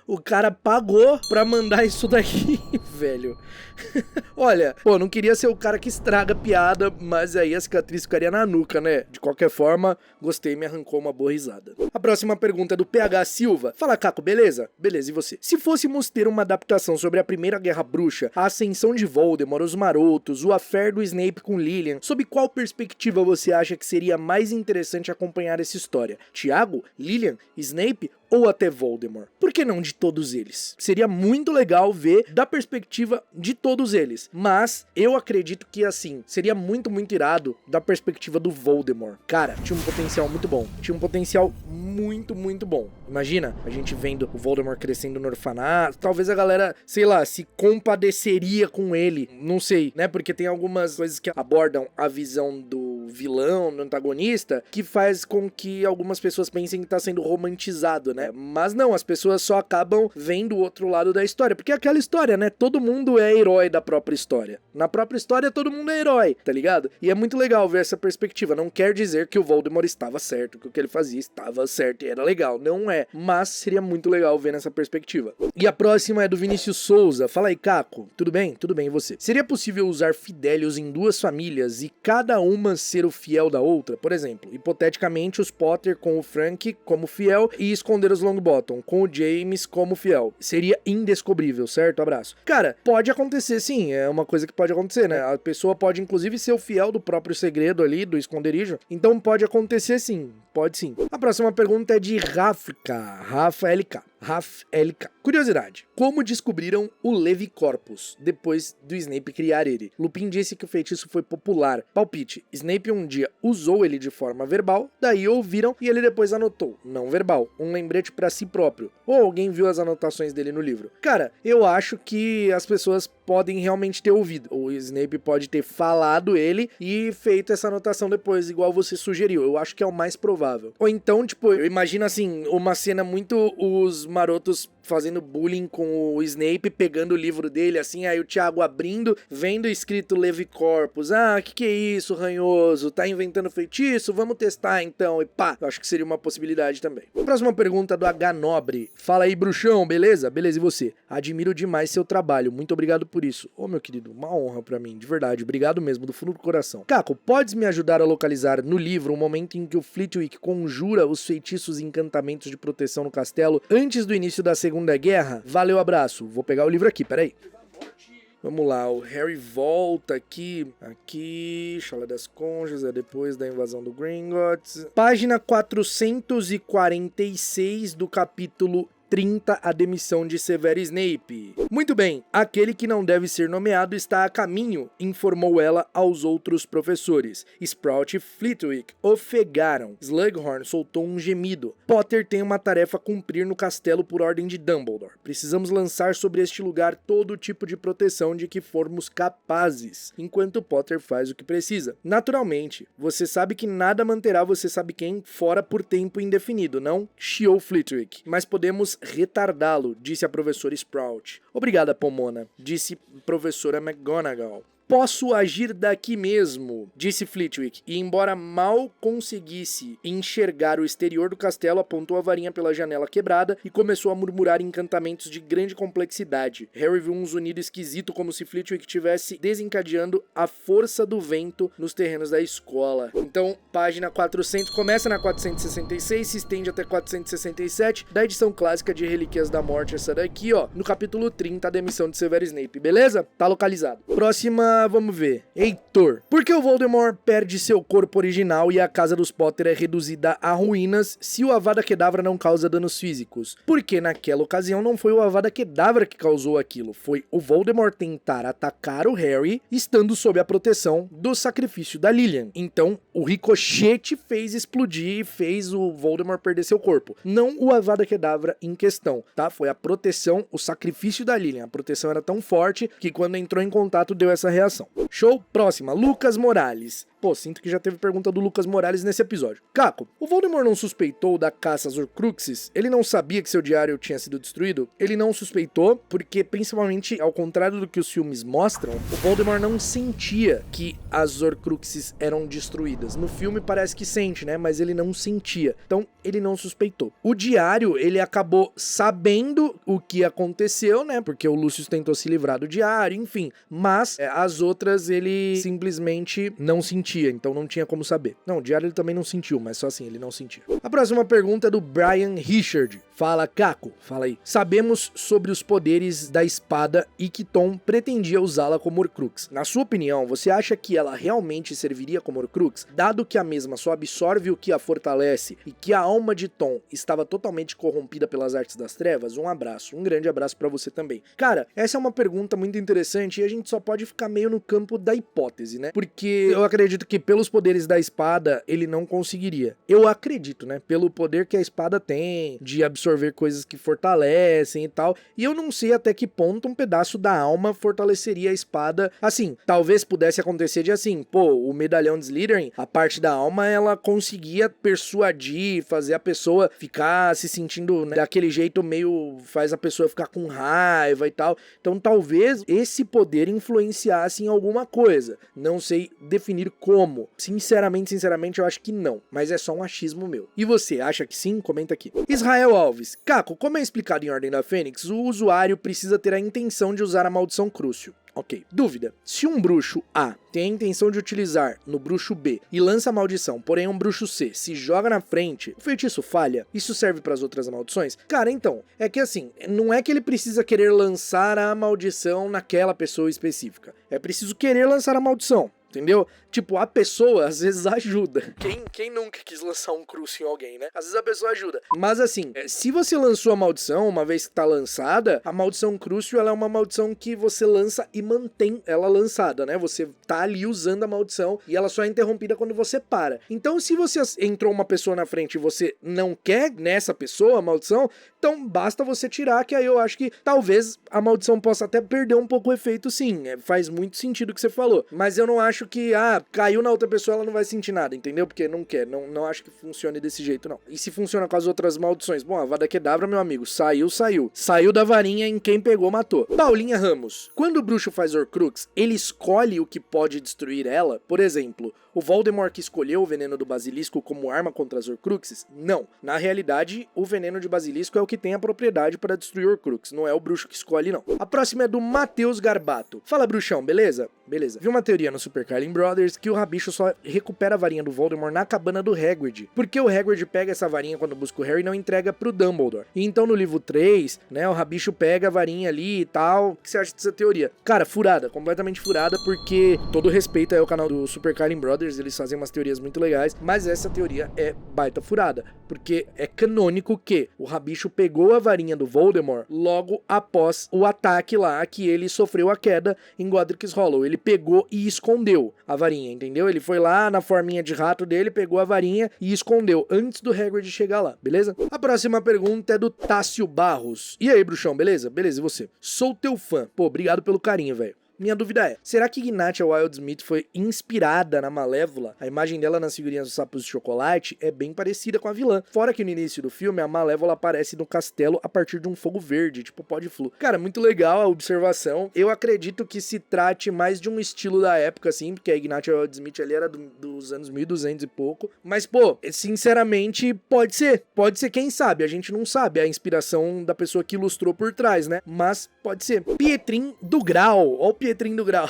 O cara pagou pra mandar isso daqui, velho. Olha, pô, não queria ser o cara que estraga a piada, mas aí a cicatriz ficaria na nuca, né? De qualquer forma, gostei, me arrancou uma boa risada. A próxima pergunta é do PH Silva. Fala, Caco, beleza? Beleza, e você? Se fôssemos ter uma adaptação sobre a Primeira Guerra Bruxa, a ascensão de Voldemort, os Marotos, o affair do Snape com Lilian, sob qual perspectiva você acha que seria mais interessante acompanhar essa história? Tiago? Lilian? Snape? Ou até Voldemort? Por que não de todos eles? Seria muito legal ver da perspectiva de todos eles, mas eu acredito que, assim, seria muito, muito irado da perspectiva do Voldemort. Cara, tinha um potencial muito bom. Tinha um potencial muito, muito bom. Imagina, a gente vendo o Voldemort crescendo no orfanato, talvez a galera, sei lá, se compadeceria com ele, não sei, né? Porque tem algumas coisas que abordam a visão do vilão, do antagonista, que faz com que algumas pessoas pensem que tá sendo romantizado, né? Mas não, as pessoas só acabam vendo o outro lado da história, porque é aquela história, né? Todo mundo é herói da própria história. Na própria história, todo mundo é herói, tá ligado? E é muito legal ver essa perspectiva. Não quer dizer que o Voldemort estava certo, que o que ele fazia estava certo e era legal. Não é, mas seria muito legal ver nessa perspectiva. E a próxima é do Vinícius Souza. Fala aí, Caco. Tudo bem? Tudo bem, e você? Seria possível usar Fidelius em duas famílias e cada uma ser o fiel da outra? Por exemplo, hipoteticamente, os Potter com o Frank como fiel e esconder os Longbottom com o James como fiel. Seria indescobrível, certo? Abraço. Cara, pode acontecer sim, é uma coisa que pode acontecer, né? A pessoa pode inclusive ser o fiel do próprio segredo ali, do esconderijo, então pode acontecer sim, pode sim. A próxima pergunta é de Rafa LK. Curiosidade. Como descobriram o Levicorpus depois do Snape criar ele? Lupin disse que o feitiço foi popular. Palpite. Snape um dia usou ele de forma verbal, daí ouviram e ele depois anotou, não verbal, um lembrete pra si próprio. Ou alguém viu as anotações dele no livro. Cara, eu acho que as pessoas podem realmente ter ouvido. O Snape pode ter falado ele e feito essa anotação depois, igual você sugeriu. Eu acho que é o mais provável. Ou então, tipo, eu imagino assim, uma cena muito os Marotos fazendo bullying com o Snape, pegando o livro dele, assim, aí o Thiago abrindo, vendo escrito Levicorpus. Ah, que é isso, ranhoso? Tá inventando feitiço? Vamos testar então. E pá, eu acho que seria uma possibilidade também. Próxima pergunta do H Nobre. Fala aí, bruxão, beleza? Beleza, e você? Admiro demais seu trabalho, muito obrigado por isso. Ô, meu querido, uma honra pra mim, de verdade, obrigado mesmo, do fundo do coração. Caco, podes me ajudar a localizar no livro o momento em que o Flitwick conjura os feitiços e encantamentos de proteção no castelo antes do início da Segunda Guerra? Valeu, abraço. Vou pegar o livro aqui, peraí. Vamos lá, o Harry volta aqui, Chala das Conchas, é depois da invasão do Gringotts. Página 446 do capítulo 30, a demissão de Severo Snape. Muito bem, aquele que não deve ser nomeado está a caminho, informou ela aos outros professores. Sprout e Flitwick ofegaram. Slughorn soltou um gemido. Potter tem uma tarefa a cumprir no castelo por ordem de Dumbledore. Precisamos lançar sobre este lugar todo tipo de proteção de que formos capazes, enquanto Potter faz o que precisa. Naturalmente, você sabe que nada manterá você sabe quem fora por tempo indefinido, não? Chiou Flitwick. Mas podemos retardá-lo, disse a professora Sprout. Obrigada, Pomona, disse professora McGonagall. Posso agir daqui mesmo, disse Flitwick, e embora mal conseguisse enxergar o exterior do castelo, apontou a varinha pela janela quebrada e começou a murmurar encantamentos de grande complexidade. Harry viu um zunido esquisito, como se Flitwick estivesse desencadeando a força do vento nos terrenos da escola. Então, página 400, começa na 466, se estende até 467, da edição clássica de Relíquias da Morte, essa daqui, ó, no capítulo 30, a demissão de Severo Snape, beleza? Tá localizado. Próxima, vamos ver. Heitor. Por que o Voldemort perde seu corpo original e a casa dos Potter é reduzida a ruínas se o Avada Kedavra não causa danos físicos? Porque naquela ocasião não foi o Avada Kedavra que causou aquilo, foi o Voldemort tentar atacar o Harry estando sob a proteção do sacrifício da Lilian. Então, o ricochete fez explodir e fez o Voldemort perder seu corpo. Não o Avada Kedavra em questão, tá? Foi a proteção, o sacrifício da Lilian. A proteção era tão forte que quando entrou em contato deu essa reação. Show? Próxima, Lucas Morales. Pô, sinto que já teve pergunta do Lucas Morales nesse episódio. Caco, o Voldemort não suspeitou da caça às Horcruxes? Ele não sabia que seu diário tinha sido destruído? Ele não suspeitou porque, principalmente, ao contrário do que os filmes mostram, o Voldemort não sentia que as Horcruxes eram destruídas. No filme parece que sente, né? Mas ele não sentia. Então, ele não suspeitou. O diário, ele acabou sabendo o que aconteceu, né? Porque o Lucius tentou se livrar do diário, enfim. Mas as outras, ele simplesmente não sentia. Então não tinha como saber. Não, o diário ele também não sentiu, mas só assim, ele não sentia. A próxima pergunta é do Brian Richard. Fala, Caco, fala aí. Sabemos sobre os poderes da espada e que Tom pretendia usá-la como Horcrux. Na sua opinião, você acha que ela realmente serviria como Horcrux? Dado que a mesma só absorve o que a fortalece e que a alma de Tom estava totalmente corrompida pelas artes das trevas, um abraço, um grande abraço pra você também. Cara, essa é uma pergunta muito interessante e a gente só pode ficar meio no campo da hipótese, né? Porque eu acredito que pelos poderes da espada ele não conseguiria. Eu acredito, né? Pelo poder que a espada tem de absorver coisas que fortalecem e tal. E eu não sei até que ponto um pedaço da alma fortaleceria a espada. Assim, talvez pudesse acontecer de assim, pô, o medalhão de Slytherin, a parte da alma, ela conseguia persuadir, fazer a pessoa ficar se sentindo, né, daquele jeito meio, faz a pessoa ficar com raiva e tal. Então talvez esse poder influenciasse em alguma coisa. Não sei definir como. Sinceramente, eu acho que não. Mas é só um achismo meu. E você, acha que sim? Comenta aqui. Israel Alves. Caco, como é explicado em Ordem da Fênix, o usuário precisa ter a intenção de usar a maldição Crucio. Ok. Dúvida. Se um bruxo A tem a intenção de utilizar no bruxo B e lança a maldição, porém um bruxo C se joga na frente, o feitiço falha, isso serve para as outras maldições? Cara, então, é que assim, não é que ele precisa querer lançar a maldição naquela pessoa específica. É preciso querer lançar a maldição. Entendeu? Tipo, a pessoa às vezes ajuda. Quem nunca quis lançar um crucio em alguém, né? Às vezes a pessoa ajuda. Mas assim, se você lançou a maldição, uma vez que tá lançada, a maldição crucio, ela é uma maldição que você lança e mantém ela lançada, né? Você tá ali usando a maldição e ela só é interrompida quando você para. Então, se você entrou uma pessoa na frente e você não quer nessa pessoa a maldição, então basta você tirar, que aí eu acho que talvez a maldição possa até perder um pouco o efeito, sim. Faz muito sentido o que você falou. Mas eu não acho acho que, caiu na outra pessoa, ela não vai sentir nada, entendeu? Porque não quer, não acho que funcione desse jeito, não. E se funciona com as outras maldições? Bom, a Avada Kedavra, meu amigo, saiu. Saiu da varinha, em quem pegou, matou. Paulinha Ramos. Quando o bruxo faz Horcrux, ele escolhe o que pode destruir ela? Por exemplo, o Voldemort que escolheu o veneno do basilisco como arma contra as Horcruxes? Não. Na realidade, o veneno de basilisco é o que tem a propriedade para destruir Horcrux, não é o bruxo que escolhe, não. A próxima é do Matheus Garbato. Fala, bruxão, beleza? Beleza. Vi uma teoria no Super Carlin Brothers que o Rabicho só recupera a varinha do Voldemort na cabana do Hagrid, porque o Hagrid pega essa varinha quando busca o Harry e não entrega pro Dumbledore. E então no livro 3, né, o Rabicho pega a varinha ali e tal. O que você acha dessa teoria? Cara, furada, completamente furada, porque todo respeito aí ao canal do Super Carlin Brothers, eles fazem umas teorias muito legais, mas essa teoria é baita furada, porque é canônico que o Rabicho pegou a varinha do Voldemort logo após o ataque lá que ele sofreu a queda em Godric's Hollow. Ele pegou e escondeu a varinha, entendeu? Ele foi lá na forminha de rato dele, pegou a varinha e escondeu antes do Hagrid chegar lá, beleza? A próxima pergunta é do Tássio Barros. E aí, bruxão, beleza? Beleza, e você? Sou teu fã. Pô, obrigado pelo carinho, velho. Minha dúvida é, será que Ignatia Wildsmith foi inspirada na Malévola? A imagem dela nas figurinhas dos sapos de chocolate é bem parecida com a vilã. Fora que no início do filme, a Malévola aparece no castelo a partir de um fogo verde, tipo pó de flu. Cara, muito legal a observação. Eu acredito que se trate mais de um estilo da época, assim, porque a Ignatia Wildsmith ali era dos anos 1200 e pouco. Mas, pô, sinceramente, pode ser. Pode ser, quem sabe? A gente não sabe a inspiração da pessoa que ilustrou por trás, né? Mas pode ser. Pietrim do Grau. Ó o Pietrim do Grau.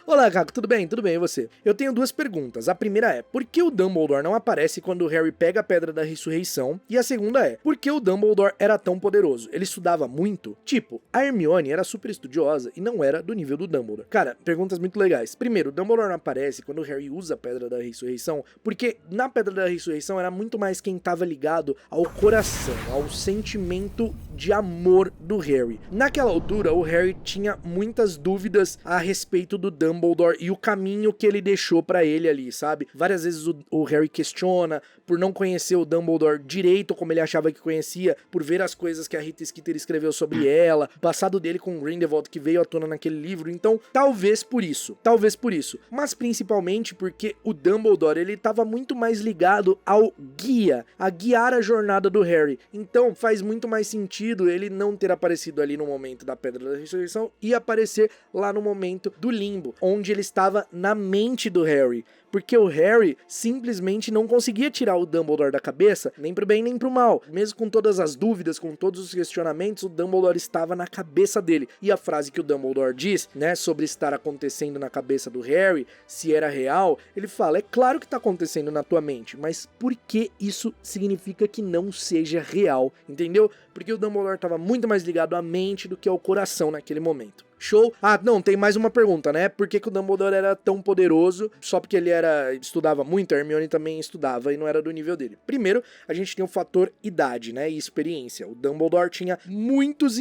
Olá, Caco, tudo bem? Tudo bem, e você? Eu tenho duas perguntas. A primeira é, por que o Dumbledore não aparece quando o Harry pega a Pedra da Ressurreição? E a segunda é, por que o Dumbledore era tão poderoso? Ele estudava muito? Tipo, a Hermione era super estudiosa e não era do nível do Dumbledore. Cara, perguntas muito legais. Primeiro, o Dumbledore não aparece quando o Harry usa a Pedra da Ressurreição, porque na Pedra da Ressurreição era muito mais quem estava ligado ao coração, ao sentimento de amor do Harry. Naquela altura, o Harry tinha muitas dúvidas a respeito do Dumbledore e o caminho que ele deixou pra ele ali, sabe? Várias vezes o Harry questiona por não conhecer o Dumbledore direito como ele achava que conhecia, por ver as coisas que a Rita Skeeter escreveu sobre ela, o passado dele com Grindelwald que veio à tona naquele livro. Então, talvez por isso, mas principalmente porque o Dumbledore, ele tava muito mais ligado ao guia, a guiar a jornada do Harry. Então, faz muito mais sentido ele não ter aparecido ali no momento da Pedra da Ressurreição e aparecer lá no momento do Limbo, onde ele estava na mente do Harry. Porque o Harry simplesmente não conseguia tirar o Dumbledore da cabeça, nem pro bem nem pro mal. Mesmo com todas as dúvidas, com todos os questionamentos, o Dumbledore estava na cabeça dele. E a frase que o Dumbledore diz, né, sobre estar acontecendo na cabeça do Harry, se era real, ele fala, é claro que tá acontecendo na tua mente, mas por que isso significa que não seja real, entendeu? Porque o Dumbledore estava muito mais ligado à mente do que ao coração naquele momento. Show? Ah, não, tem mais uma pergunta, né? Por que o Dumbledore era tão poderoso? Só porque ele estudava muito, a Hermione também estudava e não era do nível dele. Primeiro, a gente tem o fator idade, né? E experiência. O Dumbledore tinha muitos,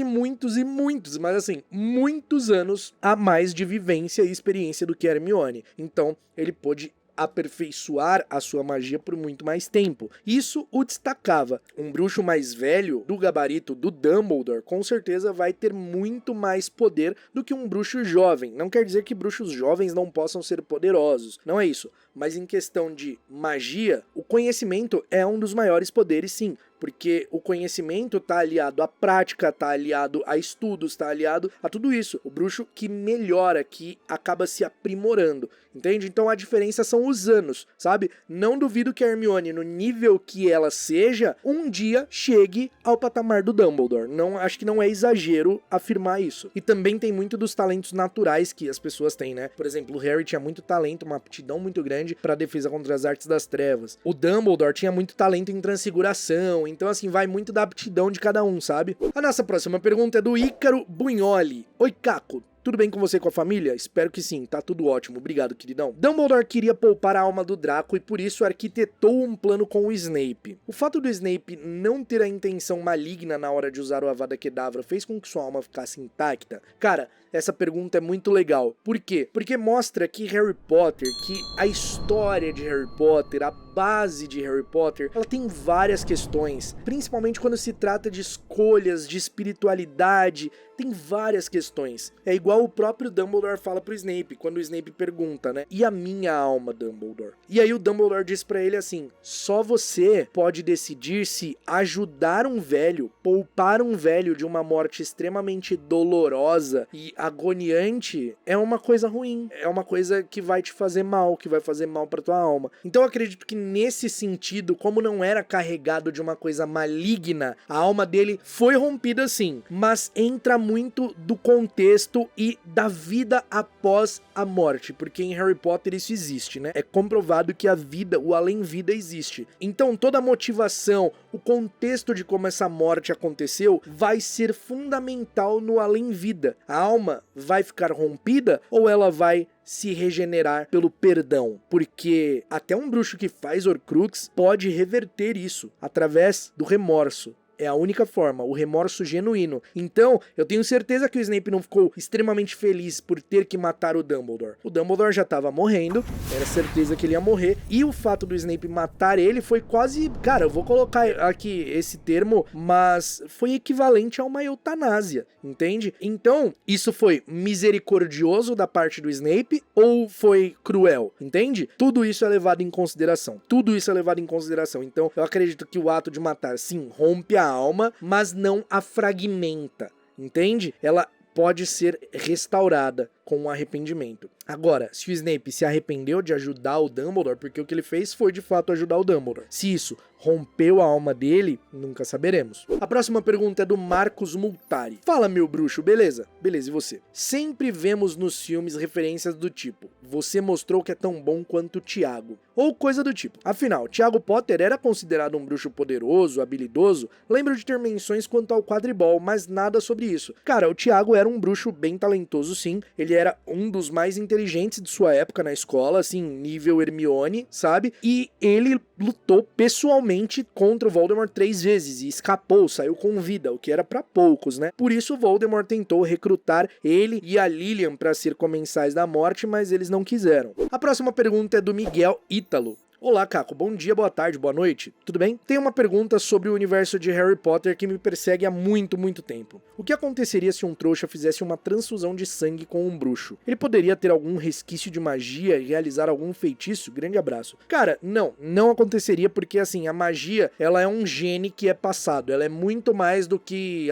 mas assim, muitos anos a mais de vivência e experiência do que a Hermione. Então, ele pôde aperfeiçoar a sua magia por muito mais tempo. Isso o destacava. Um bruxo mais velho, do gabarito do Dumbledore, com certeza vai ter muito mais poder do que um bruxo jovem. Não quer dizer que bruxos jovens não possam ser poderosos, não é isso. Mas em questão de magia, o conhecimento é um dos maiores poderes, sim. Porque o conhecimento tá aliado à prática, tá aliado a estudos, tá aliado a tudo isso. O bruxo que melhora, que acaba se aprimorando, entende? Então a diferença são os anos, sabe? Não duvido que a Hermione, no nível que ela seja, um dia chegue ao patamar do Dumbledore. Não, acho que não é exagero afirmar isso. E também tem muito dos talentos naturais que as pessoas têm, né? Por exemplo, o Harry tinha muito talento, uma aptidão muito grande para defesa contra as artes das trevas. O Dumbledore tinha muito talento em transfiguração. Então, assim, vai muito da aptidão de cada um, sabe? A nossa próxima pergunta é do Ícaro Bunholi. Oi, Caco. Tudo bem com você e com a família? Espero que sim, tá tudo ótimo, obrigado, queridão. Dumbledore queria poupar a alma do Draco e por isso arquitetou um plano com o Snape. O fato do Snape não ter a intenção maligna na hora de usar o Avada Kedavra fez com que sua alma ficasse intacta? Cara, essa pergunta é muito legal. Por quê? Porque mostra que Harry Potter, que a história de Harry Potter, a base de Harry Potter, ela tem várias questões, principalmente quando se trata de escolhas, de espiritualidade, tem várias questões. É igual o próprio Dumbledore fala pro Snape, quando o Snape pergunta, né? E a minha alma, Dumbledore? E aí o Dumbledore diz pra ele assim, só você pode decidir se ajudar um velho, poupar um velho de uma morte extremamente dolorosa e agoniante é uma coisa ruim, é uma coisa que vai te fazer mal, que vai fazer mal pra tua alma. Então eu acredito que nesse sentido, como não era carregado de uma coisa maligna, a alma dele foi rompida sim, mas entra muito do contexto e da vida após a morte, porque em Harry Potter isso existe, né? É comprovado que a vida, o além-vida existe. Então toda a motivação, o contexto de como essa morte aconteceu vai ser fundamental no além-vida. A alma vai ficar rompida ou ela vai se regenerar pelo perdão? Porque até um bruxo que faz Horcrux pode reverter isso através do remorso. É a única forma, o remorso genuíno. Então, eu tenho certeza que o Snape não ficou extremamente feliz por ter que matar o Dumbledore. O Dumbledore já estava morrendo, era certeza que ele ia morrer, e o fato do Snape matar ele foi quase... Cara, eu vou colocar aqui esse termo, mas foi equivalente a uma eutanásia, entende? Então, isso foi misericordioso da parte do Snape ou foi cruel, entende? Tudo isso é levado em consideração. Tudo isso é levado em consideração. Então, eu acredito que o ato de matar, sim, rompe a alma, mas não a fragmenta, entende? Ela pode ser restaurada com um arrependimento. Agora, se o Snape se arrependeu de ajudar o Dumbledore, porque o que ele fez foi de fato ajudar o Dumbledore. Se isso rompeu a alma dele, nunca saberemos. A próxima pergunta é do Marcos Multari. Fala, meu bruxo, beleza? Beleza, e você? Sempre vemos nos filmes referências do tipo, você mostrou que é tão bom quanto o Tiago, ou coisa do tipo. Afinal, Tiago Potter era considerado um bruxo poderoso, habilidoso? Lembro de ter menções quanto ao quadribol, mas nada sobre isso. Cara, o Tiago era um bruxo bem talentoso sim, ele era um dos mais inteligentes de sua época na escola, assim, nível Hermione, sabe? E ele lutou pessoalmente contra o Voldemort 3 vezes e escapou, saiu com vida, o que era pra poucos, né? Por isso o Voldemort tentou recrutar ele e a Lilian pra ser comensais da morte, mas eles não quiseram. A próxima pergunta é do Miguel Ítalo. Olá, Caco. Bom dia, boa tarde, boa noite. Tudo bem? Tenho uma pergunta sobre o universo de Harry Potter que me persegue há muito tempo. O que aconteceria se um trouxa fizesse uma transfusão de sangue com um bruxo? Ele poderia ter algum resquício de magia e realizar algum feitiço? Grande abraço. Cara, não aconteceria porque, assim, a magia, ela é um gene que é passado. Ela é muito mais do que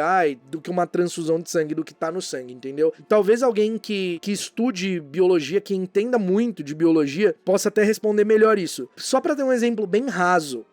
uma transfusão de sangue, do que tá no sangue, entendeu? Talvez alguém que estude biologia, que entenda muito de biologia, possa até responder melhor isso. Só pra ter um exemplo bem raso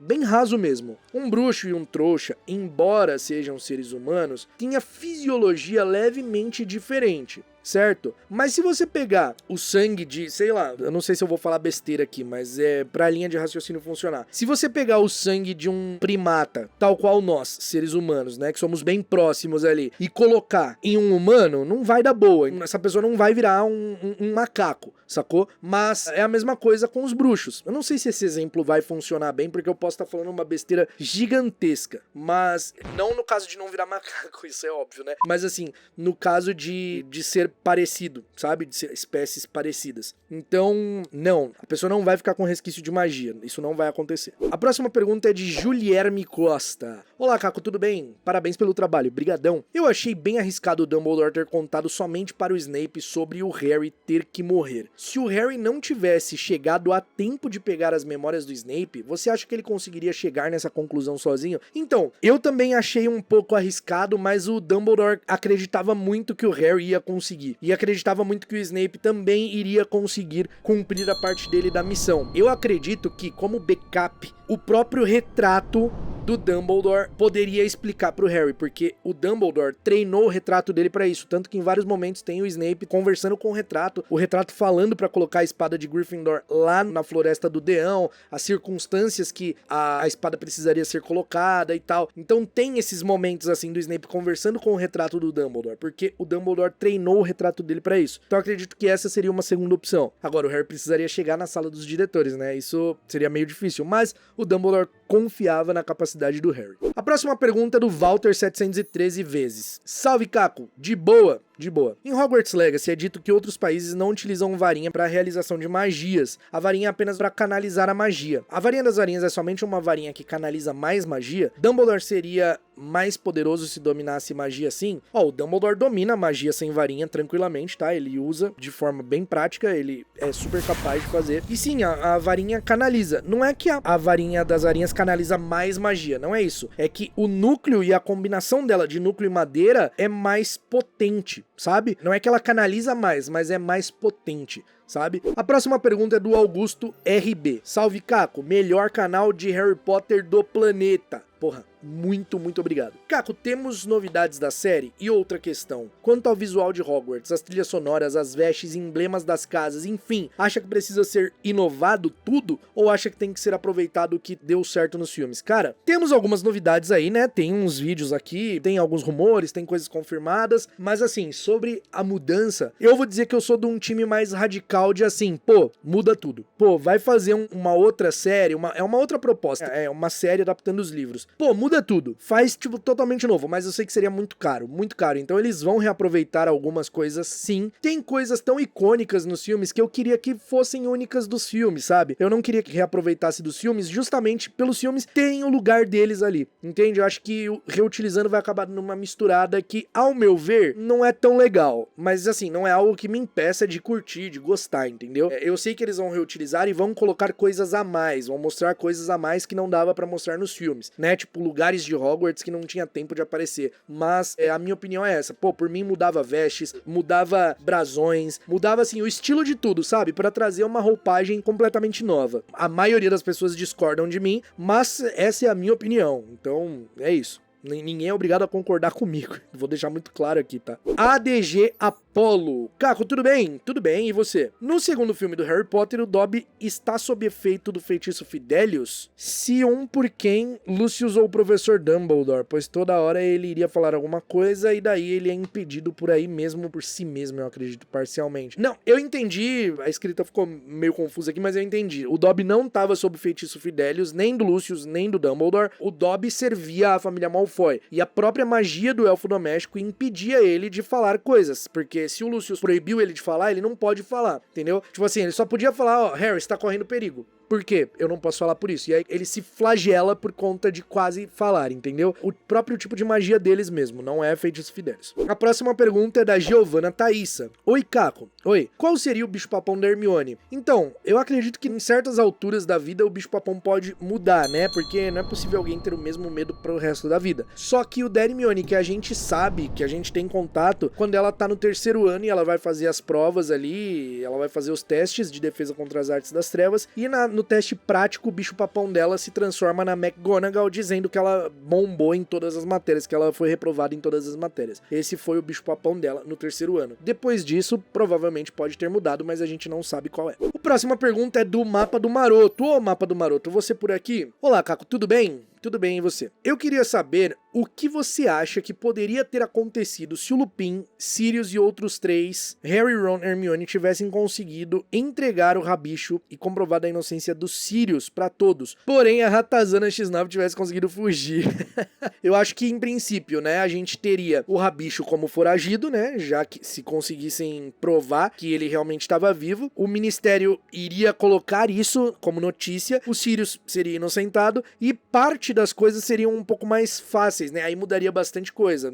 mesmo. Um bruxo e um trouxa, embora sejam seres humanos, tinha fisiologia levemente diferente, certo? Mas se você pegar o sangue de, sei lá, eu não sei se eu vou falar besteira aqui, mas é pra linha de raciocínio funcionar. Se você pegar o sangue de um primata, tal qual nós, seres humanos, né, que somos bem próximos ali, e colocar em um humano, não vai dar boa. Essa pessoa não vai virar um macaco, sacou? Mas é a mesma coisa com os bruxos. Eu não sei se esse exemplo vai funcionar bem, porque eu posso estar falando uma besteira gigantesca, mas não no caso de não virar macaco, isso é óbvio, né? Mas assim, no caso de ser parecido, sabe? De ser espécies parecidas. Então, não. A pessoa não vai ficar com resquício de magia. Isso não vai acontecer. A próxima pergunta é de Julierme Costa. Olá, Caco, tudo bem? Parabéns pelo trabalho. Brigadão. Eu achei bem arriscado o Dumbledore ter contado somente para o Snape sobre o Harry ter que morrer. Se o Harry não tivesse chegado a tempo de pegar as memórias do Snape, você acha que ele conseguiria chegar nessa conclusão sozinho? Então, eu também achei um pouco arriscado, mas o Dumbledore acreditava muito que o Harry ia conseguir. E acreditava muito que o Snape também iria conseguir cumprir a parte dele da missão. Eu acredito que, como backup, o próprio retrato do Dumbledore poderia explicar pro Harry, porque o Dumbledore treinou o retrato dele pra isso, tanto que em vários momentos tem o Snape conversando com o retrato falando pra colocar a espada de Gryffindor lá na Floresta do Deão, as circunstâncias que a espada precisaria ser colocada e tal. Então tem esses momentos assim do Snape conversando com o retrato do Dumbledore, porque o Dumbledore treinou o retrato dele pra isso. Então eu acredito que essa seria uma segunda opção. Agora o Harry precisaria chegar na sala dos diretores, né? Isso seria meio difícil, mas o Dumbledore confiava na capacidade do Harry. A próxima pergunta é do Walter 713 vezes. Salve, Caco! De boa de boa. Em Hogwarts Legacy é dito que outros países não utilizam varinha para a realização de magias. A varinha é apenas para canalizar a magia. A varinha das varinhas é somente uma varinha que canaliza mais magia. Dumbledore seria mais poderoso se dominasse magia assim? Ó, o Dumbledore domina a magia sem varinha tranquilamente, tá? Ele usa de forma bem prática, ele é super capaz de fazer. E sim, a varinha canaliza. Não é que a varinha das varinhas canaliza mais magia, não é isso. É que o núcleo e a combinação dela de núcleo e madeira é mais potente, sabe? Não é que ela canaliza mais, mas é mais potente, sabe? A próxima pergunta é do Augusto RB. Salve, Caco, melhor canal de Harry Potter do planeta. Porra, muito obrigado. Caco, temos novidades da série? E outra questão, quanto ao visual de Hogwarts, as trilhas sonoras, as vestes, emblemas das casas, enfim, acha que precisa ser inovado tudo? Ou acha que tem que ser aproveitado o que deu certo nos filmes? Cara, temos algumas novidades aí, né? Tem uns vídeos aqui, tem alguns rumores, tem coisas confirmadas, mas assim, sobre a mudança, eu vou dizer que eu sou de um time mais radical de assim, pô, muda tudo. Pô, vai fazer uma outra série, é uma outra proposta, é uma série adaptando os livros. Pô, muda tudo. Faz, tipo, totalmente novo, mas eu sei que seria muito caro. Então eles vão reaproveitar algumas coisas, sim. Tem coisas tão icônicas nos filmes que eu queria que fossem únicas dos filmes, sabe? Eu não queria que reaproveitasse dos filmes, justamente pelos filmes terem o lugar deles ali, entende? Eu acho que reutilizando vai acabar numa misturada que, ao meu ver, não é tão legal. Mas, assim, não é algo que me impeça de curtir, de gostar, entendeu? Eu sei que eles vão reutilizar e vão colocar coisas a mais, vão mostrar coisas a mais que não dava pra mostrar nos filmes, né? Tipo, lugares de Hogwarts que não tinha tempo de aparecer. Mas a minha opinião é essa. Pô, por mim mudava vestes, mudava brasões, mudava assim o estilo de tudo, sabe? Pra trazer uma roupagem completamente nova. A maioria das pessoas discordam de mim, mas essa é a minha opinião. Então, é isso. Ninguém é obrigado a concordar comigo. Vou deixar muito claro aqui, tá? ADG Apollo. Caco, tudo bem? Tudo bem, e você? No segundo filme do Harry Potter, o Dobby está sob efeito do feitiço Fidelius? Se por quem Lucius ou o professor Dumbledore, pois toda hora ele iria falar alguma coisa e daí ele é impedido por aí mesmo, por si mesmo, eu acredito, parcialmente. Não, eu entendi, a escrita ficou meio confusa aqui, mas eu entendi. O Dobby não estava sob feitiço Fidelius, nem do Lucius, nem do Dumbledore. O Dobby servia a família Malfoy. E a própria magia do elfo doméstico impedia ele de falar coisas, porque se o Lucius proibiu ele de falar, ele não pode falar, entendeu? Tipo assim, ele só podia falar, ó, Harry, você tá correndo perigo. Por quê? Eu não posso falar por isso. E aí ele se flagela por conta de quase falar, entendeu? O próprio tipo de magia deles mesmo, não é feitiço Fidelius. A próxima pergunta é da Giovanna Thaísa. Oi, Caco. Oi. Qual seria o bicho-papão da Hermione? Então, eu acredito que em certas alturas da vida o bicho-papão pode mudar, né? Porque não é possível alguém ter o mesmo medo pro resto da vida. Só que o da Hermione, que a gente sabe, que a gente tem contato, quando ela tá no terceiro ano e ela vai fazer as provas ali, ela vai fazer os testes de defesa contra as artes das trevas, e no teste prático, o bicho-papão dela se transforma na McGonagall, dizendo que ela bombou em todas as matérias, que ela foi reprovada em todas as matérias. Esse foi o bicho-papão dela no terceiro ano. Depois disso, provavelmente pode ter mudado, mas a gente não sabe qual é. A próxima pergunta é do Mapa do Maroto. Ô, Mapa do Maroto, você por aqui? Olá, Caco, tudo bem? Tudo bem, e você? Eu queria saber o que você acha que poderia ter acontecido se o Lupin, Sirius e outros três, Harry, Ron e Hermione, tivessem conseguido entregar o rabicho e comprovado a inocência dos Sirius pra todos. Porém, a Ratazana X9 tivesse conseguido fugir. Eu acho que, em princípio, né, a gente teria o rabicho como foragido, né, já que se conseguissem provar que ele realmente estava vivo, o Ministério iria colocar isso como notícia, o Sirius seria inocentado e parte das coisas seriam um pouco mais fáceis, né? Aí mudaria bastante coisa,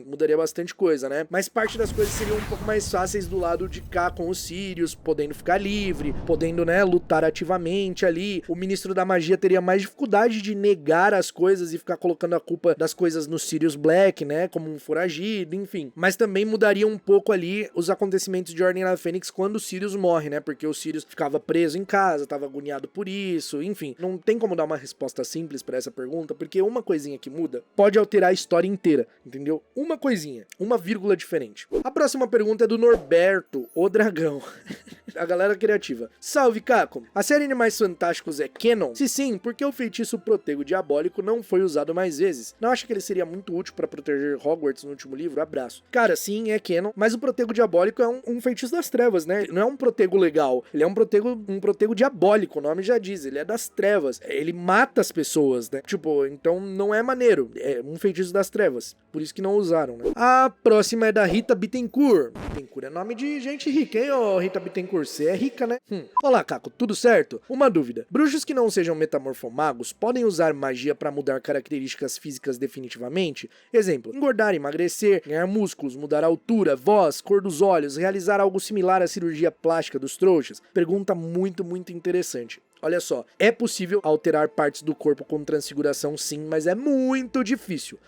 né? Mas parte das coisas seriam um pouco mais fáceis do lado de cá com os Sirius, podendo ficar livre, podendo, né, lutar ativamente ali. O Ministro da Magia teria mais dificuldade de negar as coisas e ficar colocando a culpa das coisas no Sirius Black, né? Como um foragido, enfim. Mas também mudaria um pouco ali os acontecimentos de Ordem da Fênix quando o Sirius morre, né? Porque o Sirius ficava preso em casa, tava agoniado por isso, enfim. Não tem como dar uma resposta simples pra essa pergunta, porque uma coisinha que muda pode alterar a história inteira, entendeu? Uma coisinha, uma vírgula diferente. A próxima pergunta é do Norberto, o Dragão. A galera criativa. Salve, Caco! A série Animais Fantásticos é canon? Se sim, por que o feitiço Protego Diabólico não foi usado mais vezes? Não acha que ele seria muito útil pra proteger Hogwarts no último livro? Abraço. Cara, sim, é canon, mas o Protego Diabólico é um feitiço das trevas, né? Não é um protego legal, ele é um protego diabólico, o nome já diz, ele é das trevas. Ele mata as pessoas, né? Tipo, Então não é maneiro, é um feitiço das trevas. Por isso que não usaram, né? A próxima é da Rita Bittencourt. Bittencourt é nome de gente rica, hein, ô Rita Bittencourt? Você é rica, né? Olá, Caco, tudo certo? Uma dúvida. Bruxos que não sejam metamorfomagos podem usar magia pra mudar características físicas definitivamente? Exemplo, engordar, emagrecer, ganhar músculos, mudar a altura, voz, cor dos olhos, realizar algo similar à cirurgia plástica dos trouxas? Pergunta muito interessante. Olha só, é possível alterar partes do corpo com transfiguração sim, mas é muito difícil,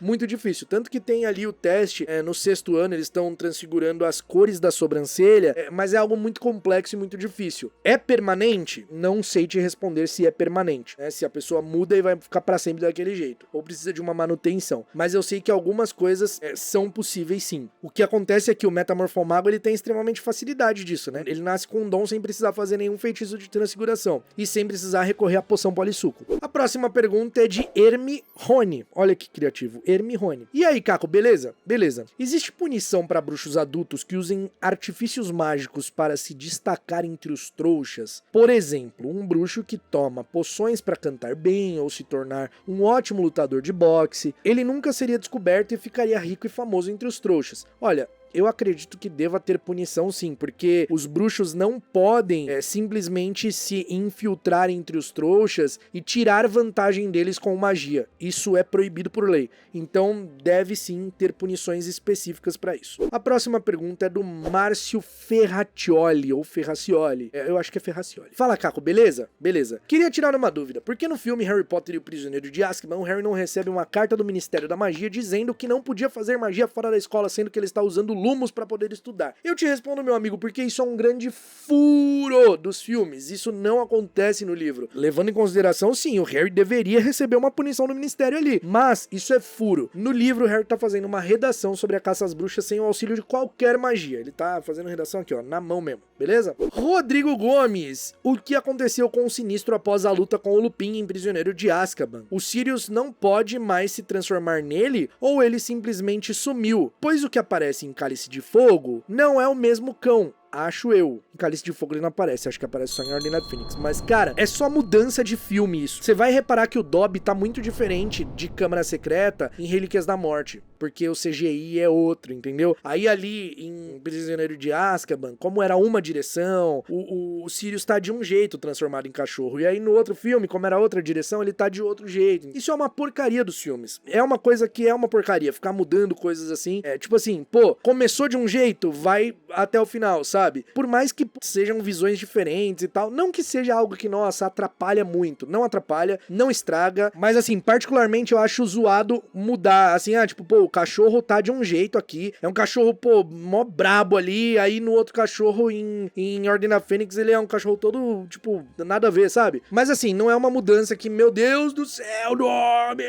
tanto que tem ali o teste, no 6º ano eles estão transfigurando as cores da sobrancelha, mas é algo muito complexo e muito difícil. É permanente? Não sei te responder se é permanente, né? Se a pessoa muda e vai ficar pra sempre daquele jeito, ou precisa de uma manutenção, mas eu sei que algumas coisas são possíveis sim. O que acontece é que o Metamorfomago ele tem extremamente facilidade disso, né? Ele nasce com um dom sem precisar fazer nenhum feitiço de transfiguração, e sem precisar recorrer à poção polissuco. A próxima pergunta é de Hermi Rony. Olha que criativo, Hermi Rony. E aí, Caco, beleza? Beleza. Existe punição para bruxos adultos que usem artifícios mágicos para se destacar entre os trouxas? Por exemplo, um bruxo que toma poções para cantar bem ou se tornar um ótimo lutador de boxe, ele nunca seria descoberto e ficaria rico e famoso entre os trouxas. Olha, eu acredito que deva ter punição sim, porque os bruxos não podem simplesmente se infiltrar entre os trouxas e tirar vantagem deles com magia. Isso é proibido por lei. Então deve sim ter punições específicas para isso. A próxima pergunta é do Márcio Ferraccioli, ou Ferracioli. Eu acho que é Ferracioli. Fala, Caco, beleza? Beleza. Queria tirar uma dúvida. Por que no filme Harry Potter e o Prisioneiro de Azkaban, o Harry não recebe uma carta do Ministério da Magia dizendo que não podia fazer magia fora da escola, sendo que ele está usando lumos para poder estudar? Eu te respondo, meu amigo, porque isso é um grande furo dos filmes. Isso não acontece no livro. Levando em consideração, sim, o Harry deveria receber uma punição do Ministério ali, mas isso é furo. No livro, o Harry tá fazendo uma redação sobre a caça às bruxas sem o auxílio de qualquer magia. Ele tá fazendo redação aqui, ó, na mão mesmo, beleza? Rodrigo Gomes. O que aconteceu com o Sinistro após a luta com o Lupin em Prisioneiro de Azkaban? O Sirius não pode mais se transformar nele ou ele simplesmente sumiu? Pois o que aparece em Cálice de Fogo não é o mesmo cão. Acho eu. Em Cálice de Fogo ele não aparece, acho que aparece só em Ordem da Fênix. Mas, cara, é só mudança de filme isso. Você vai reparar que o Dobby tá muito diferente de Câmara Secreta em Relíquias da Morte, porque o CGI é outro, entendeu? Aí ali em Prisioneiro de Azkaban, como era uma direção, o Sirius tá de um jeito transformado em cachorro. E aí no outro filme, como era outra direção, ele tá de outro jeito. Isso é uma porcaria dos filmes. É uma coisa que é uma porcaria, ficar mudando coisas assim. Tipo assim, pô, começou de um jeito, vai até o final, sabe? Por mais que sejam visões diferentes e tal, não que seja algo que, nossa, atrapalha muito. Não atrapalha, não estraga, mas assim, particularmente eu acho zoado mudar, assim, tipo, pô, o cachorro tá de um jeito aqui, é um cachorro, pô, mó brabo ali, aí no outro cachorro em Ordem da Fênix ele é um cachorro todo, tipo, nada a ver, sabe? Mas assim, não é uma mudança que, meu Deus do céu,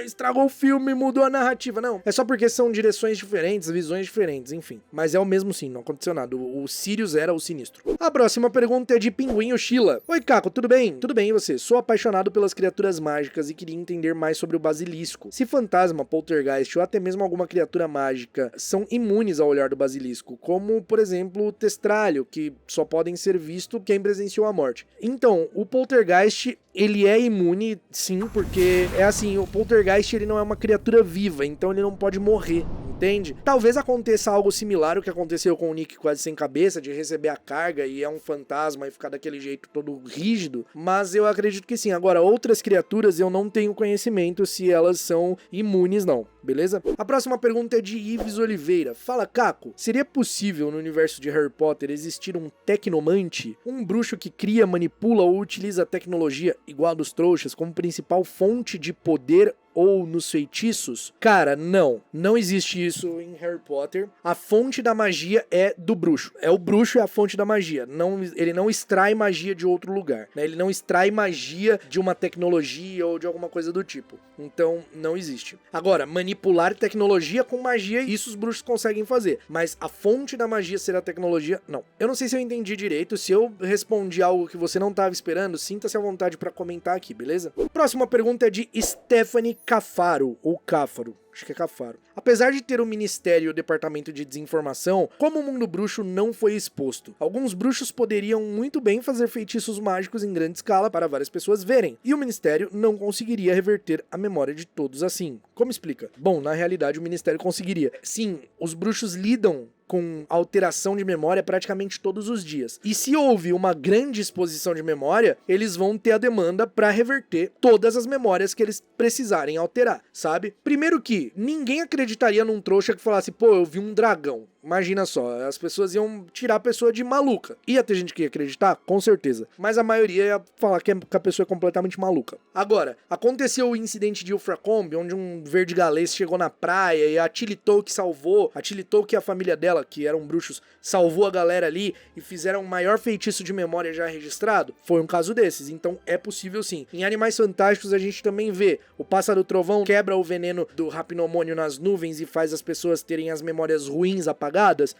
estragou o filme, mudou a narrativa, não. É só porque são direções diferentes, visões diferentes, enfim. Mas é o mesmo sim, não aconteceu nada. O Sirius era o Sinistro. A próxima pergunta é de Pinguinho Sheila. Oi, Caco, tudo bem? Tudo bem, e você? Sou apaixonado pelas criaturas mágicas e queria entender mais sobre o basilisco. Se fantasma, poltergeist ou até mesmo alguma criatura mágica são imunes ao olhar do basilisco, como, por exemplo, o testralho, que só podem ser visto quem presenciou a morte. Então, o poltergeist, ele é imune, sim, porque é assim, o poltergeist ele não é uma criatura viva, então ele não pode morrer, entende? Talvez aconteça algo similar ao que aconteceu com o Nick quase sem cabeça, de receber a carga e é um fantasma e ficar daquele jeito todo rígido, mas eu acredito que sim. Agora, outras criaturas eu não tenho conhecimento se elas são imunes não, beleza? A próxima pergunta é de Ives Oliveira. Fala, Caco, seria possível no universo de Harry Potter existir um tecnomante? Um bruxo que cria, manipula ou utiliza tecnologia igual a dos trouxas como principal fonte de poder ou nos feitiços? Cara, não existe isso em Harry Potter. A fonte da magia é do bruxo. O bruxo é a fonte da magia. Ele não extrai magia de outro lugar, né? Ele não extrai magia de uma tecnologia ou de alguma coisa do tipo. Então, não existe. Agora, manipular tecnologia com magia, isso os bruxos conseguem fazer. Mas a fonte da magia ser a tecnologia, não. Eu não sei se eu entendi direito. Se eu respondi algo que você não estava esperando, sinta-se à vontade para comentar aqui, beleza? Próxima pergunta é de Stephanie Cafaro, ou Cáfaro. Acho que é Cafaro. Apesar de ter o Ministério e o Departamento de Desinformação, como o mundo bruxo não foi exposto, alguns bruxos poderiam muito bem fazer feitiços mágicos em grande escala para várias pessoas verem, e o Ministério não conseguiria reverter a memória de todos assim. Como explica? Bom, na realidade o Ministério conseguiria. Sim, os bruxos lidam com alteração de memória praticamente todos os dias. E se houve uma grande exposição de memória, eles vão ter a demanda para reverter todas as memórias que eles precisarem alterar, sabe? Primeiro que ninguém acreditaria num trouxa que falasse, pô, eu vi um dragão. Imagina só, as pessoas iam tirar a pessoa de maluca. Ia ter gente que ia acreditar? Com certeza. Mas a maioria ia falar que a pessoa é completamente maluca. Agora, aconteceu o incidente de Ilfracombe, onde um verde galês chegou na praia e a Tilly-Toke salvou. A Tilly-Toke e a família dela, que eram bruxos, salvou a galera ali e fizeram o maior feitiço de memória já registrado. Foi um caso desses, então é possível sim. Em Animais Fantásticos a gente também vê o Pássaro Trovão quebra o veneno do rapinamônio nas nuvens e faz as pessoas terem as memórias ruins apagadas.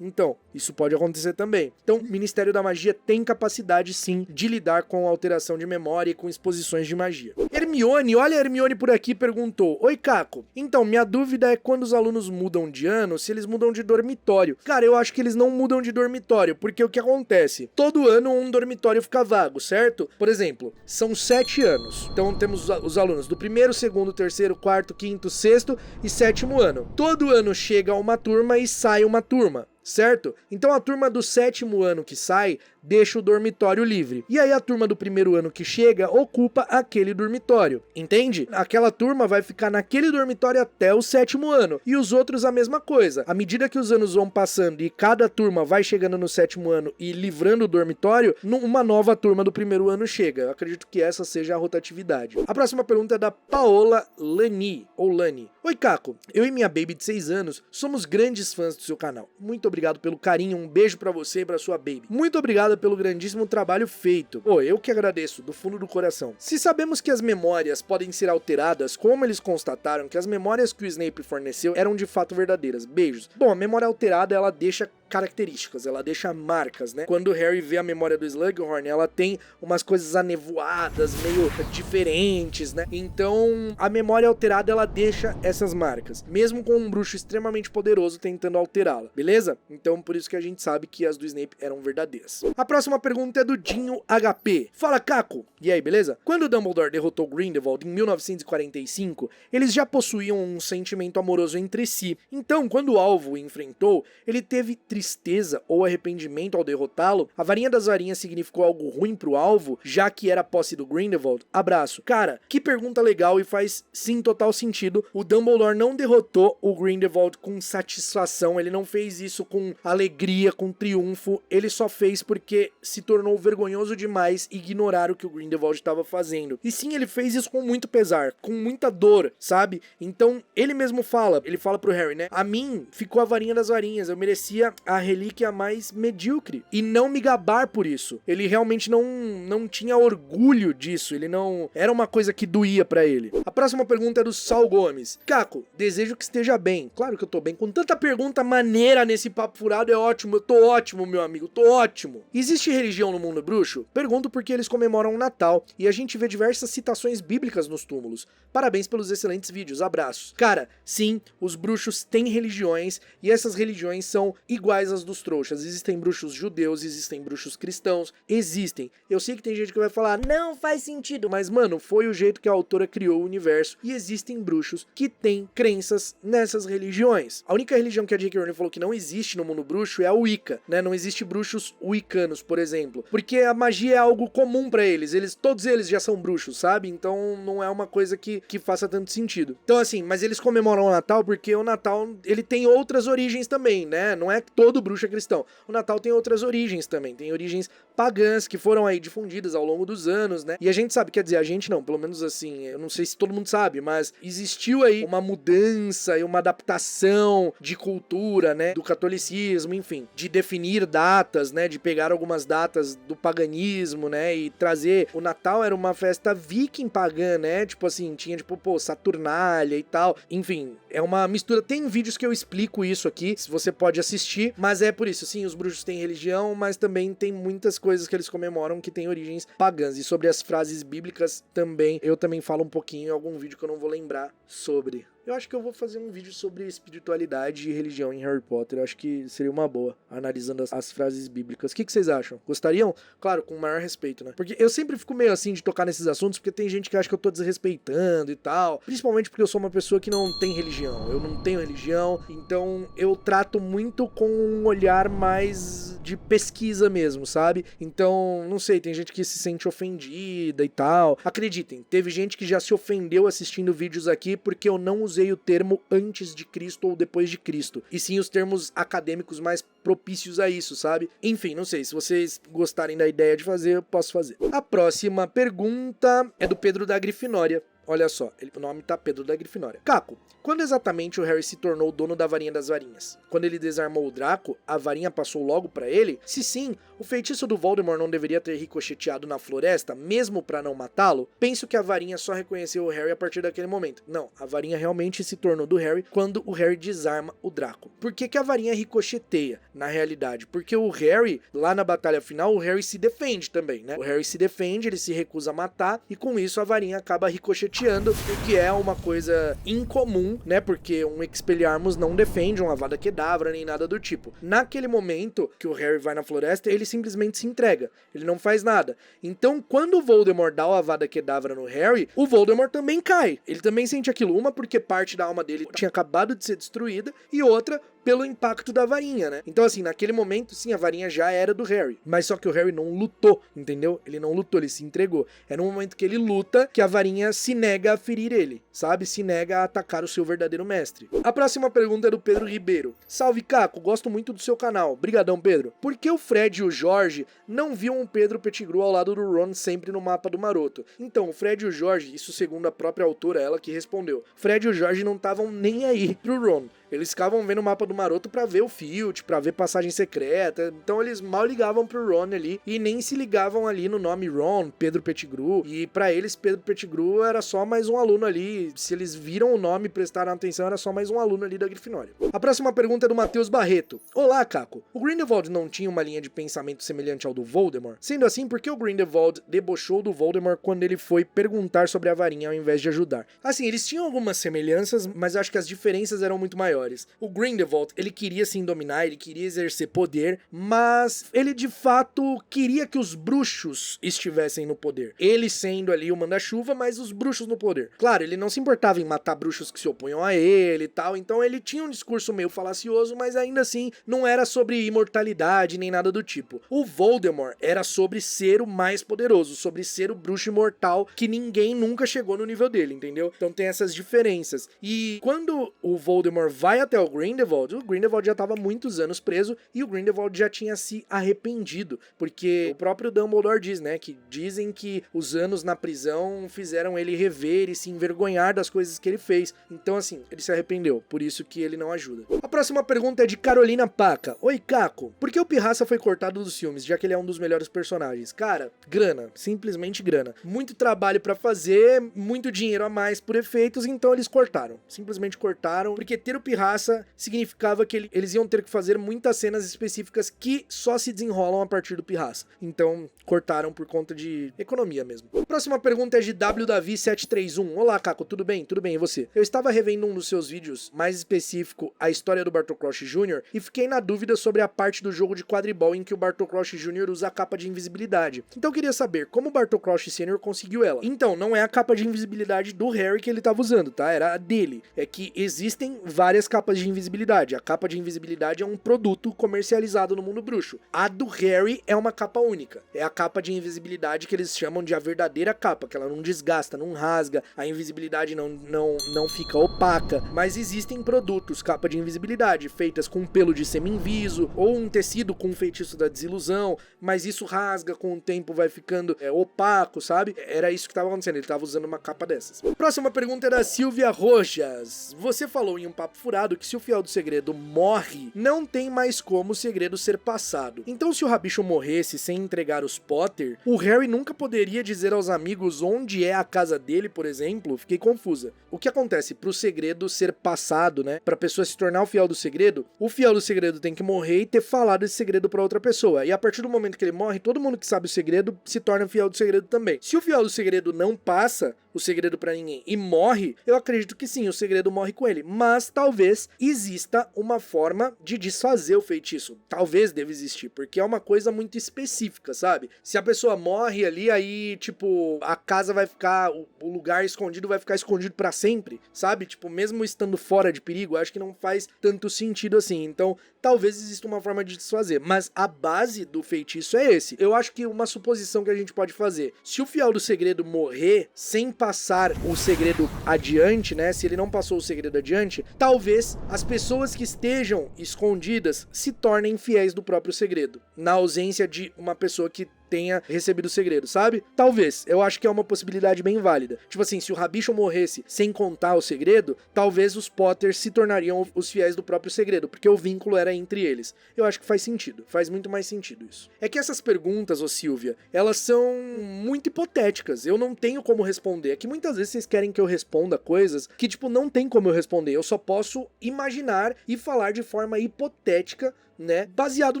Então, isso pode acontecer também. Então, o Ministério da Magia tem capacidade sim de lidar com alteração de memória e com exposições de magia. Hermione, olha a Hermione por aqui, perguntou: Oi, Caco. Então, minha dúvida é quando os alunos mudam de ano, se eles mudam de dormitório. Cara, eu acho que eles não mudam de dormitório, porque o que acontece? Todo ano um dormitório fica vago, certo? Por exemplo, são 7 anos. Então temos os alunos do primeiro, segundo, terceiro, quarto, quinto, sexto e sétimo ano. Todo ano chega uma turma e sai uma turma, certo? Então a turma do sétimo ano que sai deixa o dormitório livre. E aí a turma do primeiro ano que chega ocupa aquele dormitório, entende? Aquela turma vai ficar naquele dormitório até o sétimo ano. E os outros a mesma coisa. À medida que os anos vão passando e cada turma vai chegando no sétimo ano e livrando o dormitório, uma nova turma do primeiro ano chega. Eu acredito que essa seja a rotatividade. A próxima pergunta é da Paola Lani, ou Lani. Oi, Caco. Eu e minha baby de 6 anos somos grandes fãs do seu canal. Muito obrigado pelo carinho, um beijo pra você e pra sua baby. Muito obrigado pelo grandíssimo trabalho feito. Pô, eu que agradeço, do fundo do coração. Se sabemos que as memórias podem ser alteradas, como eles constataram que as memórias que o Snape forneceu eram de fato verdadeiras? Beijos. Bom, a memória alterada, ela deixa características, ela deixa marcas, né? Quando o Harry vê a memória do Slughorn, ela tem umas coisas anevoadas, meio diferentes, né? Então, a memória alterada, ela deixa essas marcas, mesmo com um bruxo extremamente poderoso tentando alterá-la, beleza? Então, por isso que a gente sabe que as do Snape eram verdadeiras. A próxima pergunta é do Dinho HP. Fala, Caco! E aí, beleza? Quando Dumbledore derrotou Grindelwald em 1945, eles já possuíam um sentimento amoroso entre si. Então, quando o alvo o enfrentou, ele teve tristeza ou arrependimento ao derrotá-lo? A varinha das varinhas significou algo ruim pro alvo, já que era a posse do Grindelwald? Abraço. Cara, que pergunta legal e faz sim total sentido. O Dumbledore não derrotou o Grindelwald com satisfação, ele não fez isso com alegria, com triunfo, ele só fez porque se tornou vergonhoso demais ignorar o que o Grindelwald estava fazendo. E sim, ele fez isso com muito pesar, com muita dor, sabe? Então, ele mesmo fala pro Harry, né? A mim ficou a varinha das varinhas, eu merecia a relíquia mais medíocre e não me gabar por isso. Ele realmente não tinha orgulho disso, ele não... Era uma coisa que doía pra ele. A próxima pergunta é do Sal Gomes. Caco, desejo que esteja bem. Claro que eu tô bem. Com tanta pergunta maneira nesse papo furado, é ótimo. Eu tô ótimo, meu amigo, tô ótimo. Existe religião no mundo bruxo? Pergunto porque eles comemoram o Natal e a gente vê diversas citações bíblicas nos túmulos. Parabéns pelos excelentes vídeos, abraços. Cara, sim, os bruxos têm religiões e essas religiões são iguais às dos trouxas. Existem bruxos judeus, existem bruxos cristãos, existem. Eu sei que tem gente que vai falar, não faz sentido, mas mano, foi o jeito que a autora criou o universo e existem bruxos que têm crenças nessas religiões. A única religião que a J.K. Rowling falou que não existe no mundo bruxo é a Wicca, né? Não existe bruxos wiccanos, por exemplo, porque a magia é algo comum pra eles, todos eles já são bruxos, sabe? Então não é uma coisa que faça tanto sentido. Então assim, mas eles comemoram o Natal porque o Natal, ele tem outras origens também, né? Não é que todo bruxo é cristão. O Natal tem outras origens também, tem origens pagãs que foram aí difundidas ao longo dos anos, né? E a gente sabe, quer dizer, a gente não, pelo menos assim, eu não sei se todo mundo sabe, mas existiu aí uma mudança e uma adaptação de cultura, né? Do catolicismo, enfim, de definir datas, né? De pegar algumas datas do paganismo, né? E trazer... O Natal era uma festa viking pagã, né? Tipo assim, tinha tipo, pô, Saturnália e tal. Enfim, é uma mistura. Tem vídeos que eu explico isso aqui, se você pode assistir, mas é por isso, sim, os bruxos têm religião, mas também tem muitas coisas que eles comemoram que têm origens pagãs. E sobre as frases bíblicas também, eu também falo um pouquinho em algum vídeo que eu não vou lembrar sobre. Eu acho que eu vou fazer um vídeo sobre espiritualidade e religião em Harry Potter. Eu acho que seria uma boa, analisando as frases bíblicas. O que vocês acham? Gostariam? Claro, com o maior respeito, né? Porque eu sempre fico meio assim de tocar nesses assuntos, porque tem gente que acha que eu tô desrespeitando e tal. Principalmente porque eu sou uma pessoa que não tem religião. Eu não tenho religião, então eu trato muito com um olhar mais de pesquisa mesmo, sabe? Então, não sei, tem gente que se sente ofendida e tal. Acreditem, teve gente que já se ofendeu assistindo vídeos aqui porque eu não usei o termo antes de Cristo ou depois de Cristo, e sim os termos acadêmicos mais propícios a isso, sabe? Enfim, não sei, se vocês gostarem da ideia de fazer, eu posso fazer. A próxima pergunta é do Pedro da Grifinória. Olha só, o nome tá Pedro da Grifinória. Caco, quando exatamente o Harry se tornou o dono da varinha das varinhas? Quando ele desarmou o Draco, a varinha passou logo pra ele? Se sim, o feitiço do Voldemort não deveria ter ricocheteado na floresta, mesmo pra não matá-lo? Penso que a varinha só reconheceu o Harry a partir daquele momento. Não, a varinha realmente se tornou do Harry quando o Harry desarma o Draco. Por que a varinha ricocheteia, na realidade? Porque o Harry, lá na batalha final, o Harry se defende também, né? O Harry se defende, ele se recusa a matar, e com isso a varinha acaba ricocheteando, o que é uma coisa incomum, né? Porque um Expelliarmus não defende um Avada Kedavra nem nada do tipo. Naquele momento que o Harry vai na floresta, ele simplesmente se entrega. Ele não faz nada. Então, quando o Voldemort dá o Avada Kedavra no Harry, o Voldemort também cai. Ele também sente aquilo. Uma porque parte da alma dele tinha acabado de ser destruída, e outra pelo impacto da varinha, né? Então, assim, naquele momento, sim, a varinha já era do Harry. Mas só que o Harry não lutou, entendeu? Ele não lutou, ele se entregou. É no momento que ele luta que a varinha se nega a ferir ele, sabe? Se nega a atacar o seu verdadeiro mestre. A próxima pergunta é do Pedro Ribeiro. Salve, Caco, gosto muito do seu canal. Brigadão, Pedro. Por que o Fred e o Jorge não viam o Pedro Pettigrew ao lado do Ron sempre no mapa do Maroto? Então, o Fred e o Jorge, isso segundo a própria autora, ela que respondeu, Fred e o Jorge não estavam nem aí pro Ron. Eles ficavam vendo o mapa do Maroto pra ver o Filch, pra ver passagem secreta, então eles mal ligavam pro Ron ali, e nem se ligavam ali no nome Ron, Pedro Pettigrew, e pra eles Pedro Pettigrew era só mais um aluno ali, se eles viram o nome e prestaram atenção, era só mais um aluno ali da Grifinória. A próxima pergunta é do Matheus Barreto. Olá, Caco. O Grindelwald não tinha uma linha de pensamento semelhante ao do Voldemort? Sendo assim, por que o Grindelwald debochou do Voldemort quando ele foi perguntar sobre a varinha ao invés de ajudar? Assim, eles tinham algumas semelhanças, mas acho que as diferenças eram muito maiores. O Grindelwald, ele queria sim dominar, ele queria exercer poder, mas ele de fato queria que os bruxos estivessem no poder. Ele sendo ali o manda-chuva, mas os bruxos no poder. Claro, ele não se importava em matar bruxos que se opunham a ele e tal, então ele tinha um discurso meio falacioso, mas ainda assim não era sobre imortalidade nem nada do tipo. O Voldemort era sobre ser o mais poderoso, sobre ser o bruxo imortal que ninguém nunca chegou no nível dele, entendeu? Então tem essas diferenças. E quando o Voldemort vai até o Grindelwald já estava há muitos anos preso e o Grindelwald já tinha se arrependido, porque o próprio Dumbledore diz, né, que dizem que os anos na prisão fizeram ele rever e se envergonhar das coisas que ele fez. Então, assim, ele se arrependeu, por isso que ele não ajuda. A próxima pergunta é de Carolina Paca. Oi, Caco, por que o Pirraça foi cortado dos filmes, já que ele é um dos melhores personagens? Cara, grana, simplesmente grana. Muito trabalho pra fazer, muito dinheiro a mais por efeitos, então eles cortaram. Simplesmente cortaram, porque ter o Pirraça significava que eles iam ter que fazer muitas cenas específicas que só se desenrolam a partir do Pirraça. Então, cortaram por conta de economia mesmo. Próxima pergunta é de WDavi731. Olá, Caco, tudo bem? Tudo bem, e você? Eu estava revendo um dos seus vídeos, mais específico, a história do Bartol Crouch Jr., e fiquei na dúvida sobre a parte do jogo de quadribol em que o Bartol Crouch Jr. usa a capa de invisibilidade. Então eu queria saber como o Bartol Crouch Sr. conseguiu ela. Então, não é a capa de invisibilidade do Harry que ele estava usando, tá? Era a dele. É que existem várias capas de invisibilidade. A capa de invisibilidade é um produto comercializado no mundo bruxo. A do Harry é uma capa única. É a capa de invisibilidade que eles chamam de a verdadeira capa, que ela não desgasta, não rasga, a invisibilidade não fica opaca. Mas existem produtos, capa de invisibilidade, feitas com pelo de semi-inviso, ou um tecido com feitiço da desilusão, mas isso rasga, com o tempo vai ficando opaco, sabe? Era isso que estava acontecendo, ele estava usando uma capa dessas. Próxima pergunta é da Silvia Rojas. Você falou em um papo furado que se o Fiel do Segredo morre, não tem mais como o segredo ser passado. Então se o Rabicho morresse sem entregar os Potter, o Harry nunca poderia dizer aos amigos onde é a casa dele, por exemplo? Fiquei confusa. O que acontece pro segredo ser passado, né? Pra pessoa se tornar o Fiel do Segredo, o Fiel do Segredo tem que morrer e ter falado esse segredo pra outra pessoa. E a partir do momento que ele morre, todo mundo que sabe o segredo se torna Fiel do Segredo também. Se o Fiel do Segredo não passa, o segredo pra ninguém e morre, eu acredito que sim, o segredo morre com ele. Mas talvez exista uma forma de desfazer o feitiço. Talvez deva existir, porque é uma coisa muito específica, sabe? Se a pessoa morre ali, aí, tipo, a casa vai ficar, o lugar escondido vai ficar escondido pra sempre, sabe? Tipo, mesmo estando fora de perigo, acho que não faz tanto sentido assim. Então, talvez exista uma forma de desfazer. Mas a base do feitiço é esse. Eu acho que uma suposição que a gente pode fazer, se o fiel do segredo morrer sem passar o segredo adiante, né? Se ele não passou o segredo adiante, talvez as pessoas que estejam escondidas se tornem fiéis do próprio segredo, na ausência de uma pessoa que tenha recebido o segredo, sabe? Talvez, eu acho que é uma possibilidade bem válida. Tipo assim, se o Rabicho morresse sem contar o segredo, talvez os Potters se tornariam os fiéis do próprio segredo, porque o vínculo era entre eles. Eu acho que faz sentido, faz muito mais sentido isso. É que essas perguntas, ô Silvia, elas são muito hipotéticas, eu não tenho como responder. É que muitas vezes vocês querem que eu responda coisas que, tipo, não tem como eu responder, eu só posso imaginar e falar de forma hipotética, né, baseado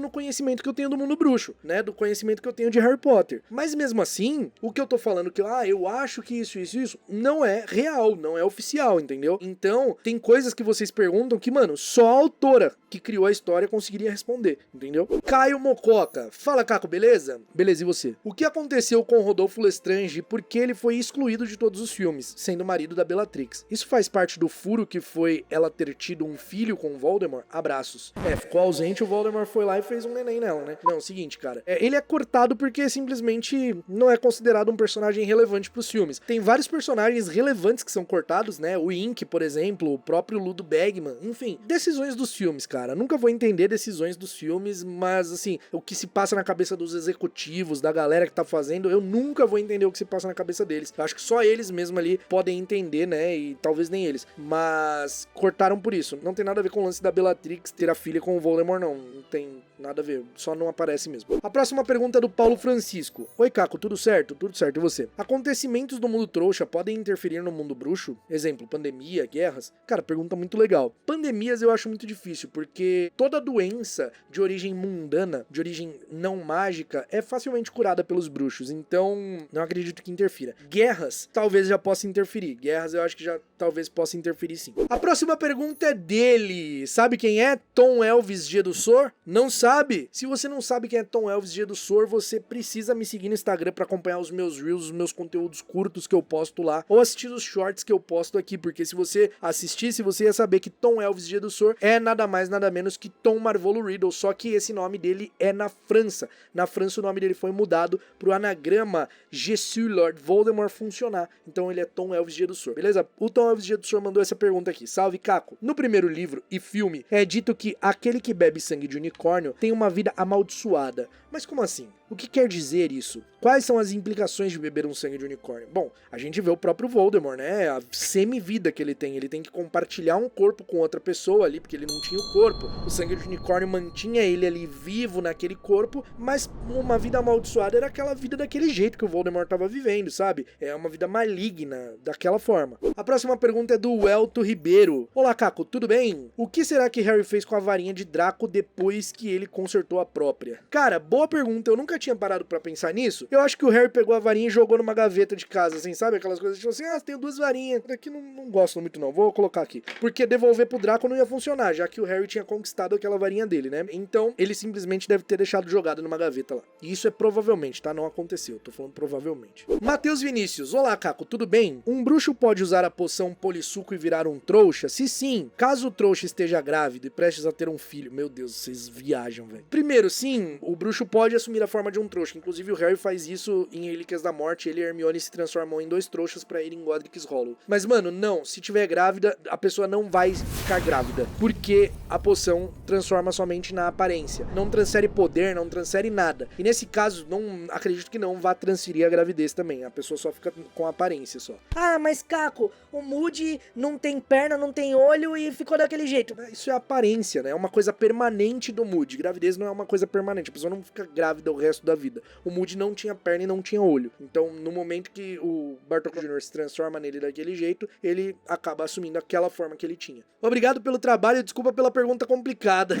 no conhecimento que eu tenho do mundo bruxo, né, do conhecimento que eu tenho de Harry Potter. Mas mesmo assim, o que eu tô falando que, eu acho que isso, não é real, não é oficial, entendeu? Então, tem coisas que vocês perguntam que, mano, só a autora que criou a história conseguiria responder, entendeu? Caio Mococa, fala Caco, beleza? Beleza, e você? O que aconteceu com Rodolfo Lestrange e por que ele foi excluído de todos os filmes, sendo marido da Bellatrix? Isso faz parte do furo que foi ela ter tido um filho com Voldemort? Abraços. Ficou ausente, o Voldemort foi lá e fez um neném nela, né? Não, seguinte, cara. Ele é cortado porque simplesmente não é considerado um personagem relevante pros filmes. Tem vários personagens relevantes que são cortados, né? O Ink, por exemplo, o próprio Ludo Bagman. Enfim, decisões dos filmes, cara. Nunca vou entender decisões dos filmes, mas, assim, o que se passa na cabeça dos executivos, da galera que tá fazendo, eu nunca vou entender o que se passa na cabeça deles. Eu acho que só eles mesmo ali podem entender, né? E talvez nem eles. Mas cortaram por isso. Não tem nada a ver com o lance da Bellatrix ter a filha com o Voldemort, não. Não tem nada a ver, só não aparece mesmo. A próxima pergunta é do Paulo Francisco. Oi, Caco, tudo certo? Tudo certo, e você? Acontecimentos do mundo trouxa podem interferir no mundo bruxo? Exemplo, pandemia, guerras? Cara, pergunta muito legal. Pandemias eu acho muito difícil, porque toda doença de origem mundana, de origem não mágica, é facilmente curada pelos bruxos, então não acredito que interfira. Guerras, talvez já possa interferir. Guerras eu acho que já talvez possa interferir sim. A próxima pergunta é dele. Sabe quem é? Tom Elvis Gedussor? Não sabe? Se você não sabe quem é Tom Elvis Gedussor, você precisa me seguir no Instagram pra acompanhar os meus reels, os meus conteúdos curtos que eu posto lá, ou assistir os shorts que eu posto aqui, porque se você assistisse, você ia saber que Tom Elvis Gedussor é nada mais, nada menos que Tom Marvolo Riddle, só que esse nome dele é na França. Na França o nome dele foi mudado pro anagrama Jesus Lord Voldemort funcionar, então ele é Tom Elvis Gedussor, beleza? O Tom Elvis Gedussor mandou essa pergunta aqui. Salve, Caco. No primeiro livro e filme, é dito que aquele que bebe sangue de unicórnio tem uma vida amaldiçoada. Mas como assim? O que quer dizer isso? Quais são as implicações de beber um sangue de unicórnio? Bom, a gente vê o próprio Voldemort, né? A semi-vida que ele tem que compartilhar um corpo com outra pessoa ali, porque ele não tinha o corpo. O sangue de unicórnio mantinha ele ali vivo naquele corpo, mas uma vida amaldiçoada era aquela vida daquele jeito que o Voldemort estava vivendo, sabe? É uma vida maligna, daquela forma. A próxima pergunta é do Welto Ribeiro. Olá, Caco, tudo bem? O que será que Harry fez com a varinha de Draco depois que ele consertou a própria? Cara, boa pergunta, eu nunca tinha parado pra pensar nisso. Eu acho que o Harry pegou a varinha e jogou numa gaveta de casa, assim, sabe? Aquelas coisas tipo assim, tenho duas varinhas. Daqui não gosto muito não, vou colocar aqui. Porque devolver pro Draco não ia funcionar, já que o Harry tinha conquistado aquela varinha dele, né? Então, ele simplesmente deve ter deixado jogado numa gaveta lá. E isso é provavelmente, tá? Não aconteceu, tô falando provavelmente. Matheus Vinícius, olá, Caco, tudo bem? Um bruxo pode usar a poção polissuco e virar um trouxa? Se sim, caso o trouxa esteja grávido e prestes a ter um filho. Meu Deus, vocês viajam, velho. Primeiro, sim, o bruxo pode assumir a forma de um trouxa. Inclusive o Harry faz isso em Relíquias da Morte. Ele e Hermione se transformam em dois trouxas pra ir em Godric's Hollow. Mas, mano, não. Se tiver grávida, a pessoa não vai ficar grávida. Porque a poção transforma somente na aparência. Não transfere poder, não transfere nada. E nesse caso, não acredito que não vá transferir a gravidez também. A pessoa só fica com a aparência só. Ah, mas Caco, o Moody não tem perna, não tem olho e ficou daquele jeito. Isso é aparência, né? É uma coisa permanente do Moody. Gravidez não é uma coisa permanente. A pessoa não fica grávida o resto da vida. O Moody não tinha perna e não tinha olho. Então, no momento que o Bartol Jr. se transforma nele daquele jeito, ele acaba assumindo aquela forma que ele tinha. Obrigado pelo trabalho e desculpa pela pergunta complicada.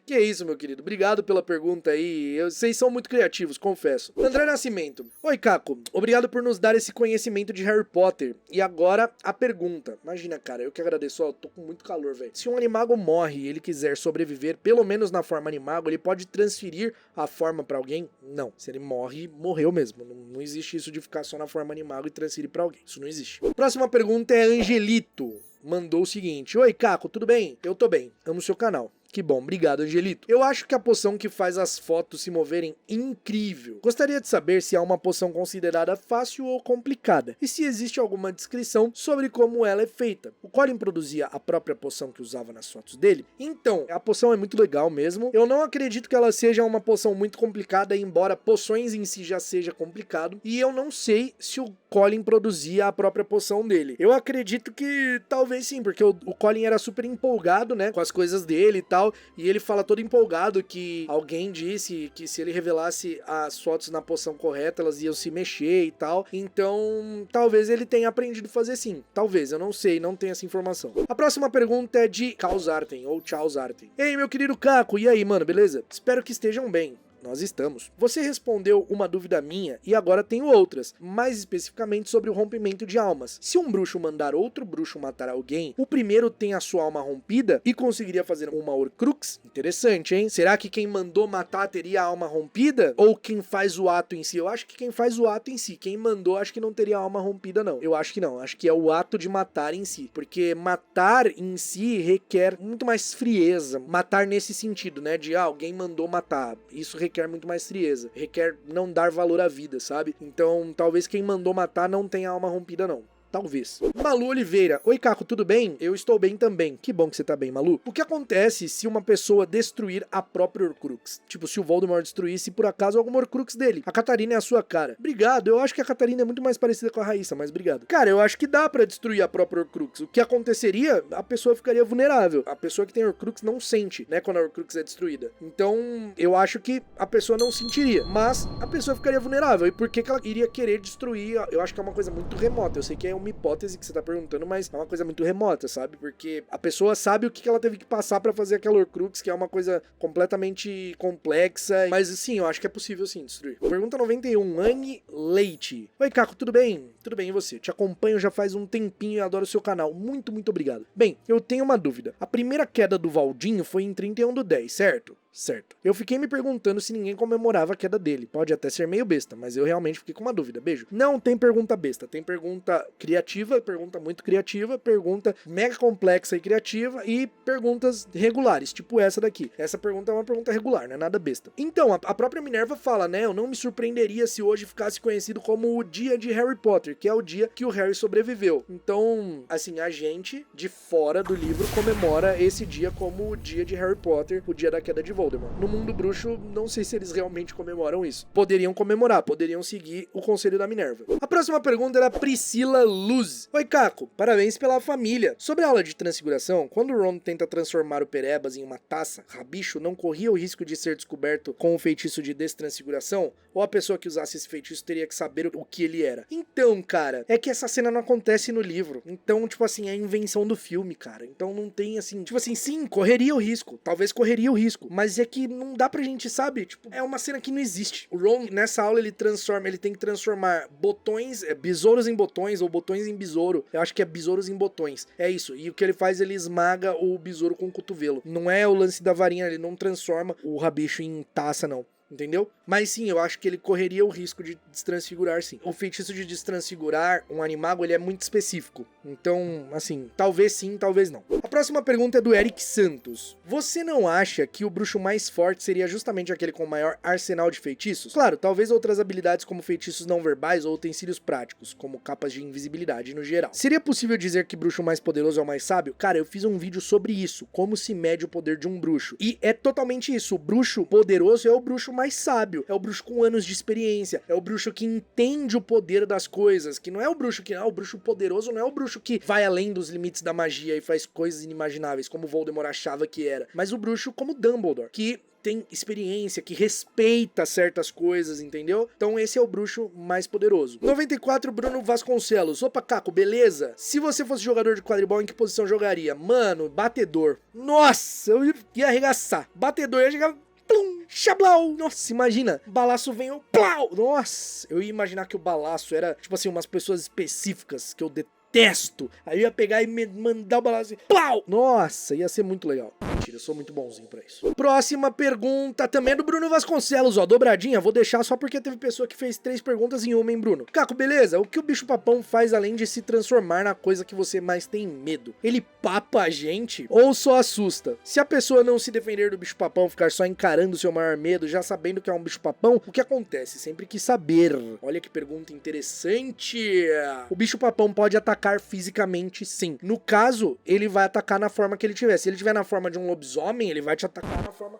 Que isso, meu querido. Obrigado pela pergunta aí. Vocês são muito criativos, confesso. André Nascimento. Oi, Caco. Obrigado por nos dar esse conhecimento de Harry Potter. E agora, a pergunta. Imagina, cara, eu que agradeço. Ó, eu tô com muito calor, velho. Se um animago morre e ele quiser sobreviver, pelo menos na forma animago, ele pode transferir a forma pra alguém? Não. Se ele morre, morreu mesmo. Não existe isso de ficar só na forma animago e transferir pra alguém. Isso não existe. Próxima pergunta é Angelito. Mandou o seguinte: Oi, Caco, tudo bem? Eu tô bem. Amo seu canal. Que bom, obrigado, Angelito. Eu acho que a poção que faz as fotos se moverem incrível. Gostaria de saber se há uma poção considerada fácil ou complicada, e se existe alguma descrição sobre como ela é feita. O Colin produzia a própria poção que usava nas fotos dele? Então, a poção é muito legal mesmo. Eu não acredito que ela seja uma poção muito complicada, embora poções em si já seja complicado, e eu não sei se o Colin produzia a própria poção dele. Eu acredito que talvez sim, porque o Colin era super empolgado, né, com as coisas dele e tal, e ele fala todo empolgado que alguém disse que se ele revelasse as fotos na poção correta, elas iam se mexer e tal. Então, talvez ele tenha aprendido a fazer sim. Talvez, eu não sei, não tenho essa informação. A próxima pergunta é de Charles Arten, ou Charles Arten. Ei, meu querido Caco, e aí, mano, beleza? Espero que estejam bem. Nós estamos. Você respondeu uma dúvida minha e agora tenho outras, mais especificamente sobre o rompimento de almas. Se um bruxo mandar outro bruxo matar alguém, o primeiro tem a sua alma rompida e conseguiria fazer uma Horcrux? Interessante, hein? Será que quem mandou matar teria a alma rompida? Ou quem faz o ato em si? Eu acho que quem faz o ato em si. Quem mandou, acho que não teria a alma rompida, não. Eu acho que não. Acho que é o ato de matar em si. Porque matar em si requer muito mais frieza. Matar nesse sentido, né? De alguém mandou matar. Isso requer muito mais frieza, requer não dar valor à vida, sabe? Então, talvez quem mandou matar não tenha alma rompida, não. Talvez. Malu Oliveira. Oi, Caco, tudo bem? Eu estou bem também. Que bom que você tá bem, Malu. O que acontece se uma pessoa destruir a própria Horcrux? Tipo, se o Voldemort destruísse, por acaso, alguma Horcrux dele. A Catarina é a sua cara. Obrigado. Eu acho que a Catarina é muito mais parecida com a Raíssa, mas obrigado. Cara, eu acho que dá pra destruir a própria Horcrux. O que aconteceria? A pessoa ficaria vulnerável. A pessoa que tem Horcrux não sente, né, quando a Horcrux é destruída. Então, eu acho que a pessoa não sentiria, mas a pessoa ficaria vulnerável. E por que ela iria querer destruir? Eu acho que é uma coisa muito remota. Eu sei que é uma hipótese que você tá perguntando, mas é uma coisa muito remota, sabe? Porque a pessoa sabe o que ela teve que passar pra fazer aquela Horcrux, que é uma coisa completamente complexa, mas sim, eu acho que é possível sim destruir. Pergunta 91, Anne Leite. Oi, Caco, tudo bem? Tudo bem, e você? Te acompanho já faz um tempinho e adoro o seu canal. Muito, muito obrigado. Bem, eu tenho uma dúvida. A primeira queda do Valdinho foi em 31/10, certo? Certo. Eu fiquei me perguntando se ninguém comemorava a queda dele. Pode até ser meio besta, mas eu realmente fiquei com uma dúvida. Beijo. Não tem pergunta besta, tem pergunta criativa, pergunta muito criativa, pergunta mega complexa e criativa e perguntas regulares, tipo essa daqui. Essa pergunta é uma pergunta regular, não é nada besta. Então, a própria Minerva fala, né? Eu não me surpreenderia se hoje ficasse conhecido como o dia de Harry Potter, que é o dia que o Harry sobreviveu. Então, assim, a gente de fora do livro comemora esse dia como o dia de Harry Potter, o dia da queda de Voldemort. No mundo bruxo, não sei se eles realmente comemoram isso. Poderiam comemorar, poderiam seguir o conselho da Minerva. A próxima pergunta era Priscila Luz. Oi, Caco, parabéns pela família. Sobre a aula de transfiguração, quando o Ron tenta transformar o Perebas em uma taça, Rabicho não corria o risco de ser descoberto com o feitiço de destransfiguração? Ou a pessoa que usasse esse feitiço teria que saber o que ele era? Então, cara, é que essa cena não acontece no livro. Então, tipo assim, é a invenção do filme, cara. Então não tem assim, tipo assim, sim, correria o risco. Talvez correria o risco, mas é que não dá pra gente, sabe? Tipo, é uma cena que não existe. O Ron, nessa aula, ele tem que transformar botões, besouros em botões, ou botões em besouro. Eu acho que é besouros em botões. É isso. E o que ele faz, ele esmaga o besouro com o cotovelo. Não é o lance da varinha, ele não transforma o Rabicho em taça, não. Entendeu? Mas sim, eu acho que ele correria o risco de destransfigurar, sim. O feitiço de destransfigurar um animago, ele é muito específico. Então, assim, talvez sim, talvez não. A próxima pergunta é do Eric Santos. Você não acha que o bruxo mais forte seria justamente aquele com o maior arsenal de feitiços? Claro, talvez outras habilidades como feitiços não verbais ou utensílios práticos, como capas de invisibilidade no geral. Seria possível dizer que bruxo mais poderoso é o mais sábio? Cara, eu fiz um vídeo sobre isso, como se mede o poder de um bruxo. E é totalmente isso, o bruxo poderoso é o bruxo mais sábio, é o bruxo com anos de experiência, é o bruxo que entende o poder das coisas, que não é o bruxo que, o bruxo poderoso não é o bruxo que vai além dos limites da magia e faz coisas inimagináveis, como Voldemort achava que era, mas o bruxo como Dumbledore, que tem experiência, que respeita certas coisas, entendeu? Então esse é o bruxo mais poderoso. 94, Bruno Vasconcelos. Opa, Caco, beleza? Se você fosse jogador de quadribol, em que posição jogaria? Mano, batedor. Nossa, eu ia arregaçar. Batedor, ia chegar... Plum, xablau. Nossa, imagina, balaço vem o plau. Nossa, eu ia imaginar que o balaço era, tipo assim, umas pessoas específicas que eu detesto. Aí eu ia pegar e mandar o balaço assim, plau. Nossa, ia ser muito legal. Mentira, eu sou muito bonzinho pra isso. Próxima pergunta também é do Bruno Vasconcelos, ó, dobradinha, vou deixar só porque teve pessoa que fez 3 perguntas em uma, hein, Bruno? Caco, beleza? O que o bicho papão faz além de se transformar na coisa que você mais tem medo? Ele papa a gente ou só assusta? Se a pessoa não se defender do bicho papão, ficar só encarando o seu maior medo, já sabendo que é um bicho papão, o que acontece? Sempre quis saber. Olha que pergunta interessante. O bicho papão pode atacar fisicamente, sim. No caso, ele vai atacar na forma que ele tiver. Se ele tiver na forma de um lobisomem, ele vai te atacar na forma...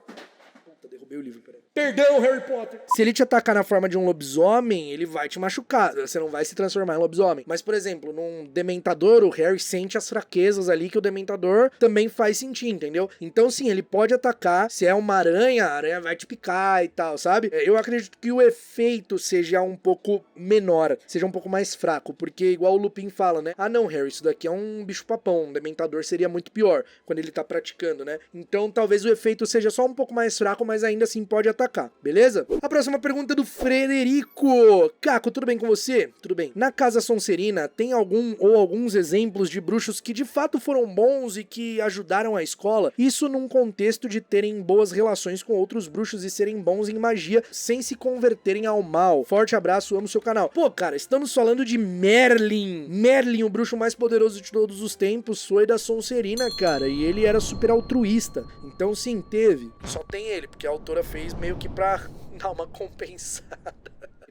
Puta, derrubei o livro, peraí. Perdão, Harry Potter! Se ele te atacar na forma de um lobisomem, ele vai te machucar. Você não vai se transformar em lobisomem. Mas, por exemplo, num dementador, o Harry sente as fraquezas ali que o dementador também faz sentir, entendeu? Então, sim, ele pode atacar. Se é uma aranha, a aranha vai te picar e tal, sabe? Eu acredito que o efeito seja um pouco menor, seja um pouco mais fraco, porque igual o Lupin fala, né? Ah, não, Harry, isso daqui é um bicho papão. Um dementador seria muito pior quando ele tá praticando, né? Então, talvez o efeito seja só um pouco mais fraco, mas ainda assim pode atacar, beleza? A próxima pergunta é do Frederico. Caco, tudo bem com você? Tudo bem. Na Casa Sonserina, tem algum ou alguns exemplos de bruxos que de fato foram bons e que ajudaram a escola? Isso num contexto de terem boas relações com outros bruxos e serem bons em magia sem se converterem ao mal. Forte abraço, amo seu canal. Pô, cara, estamos falando de Merlin. Merlin, o bruxo mais poderoso de todos os tempos, foi da Sonserina, cara, e ele era super altruísta. Então sim, teve. Só tem ele, porque a autora fez meio que pra dar uma compensada.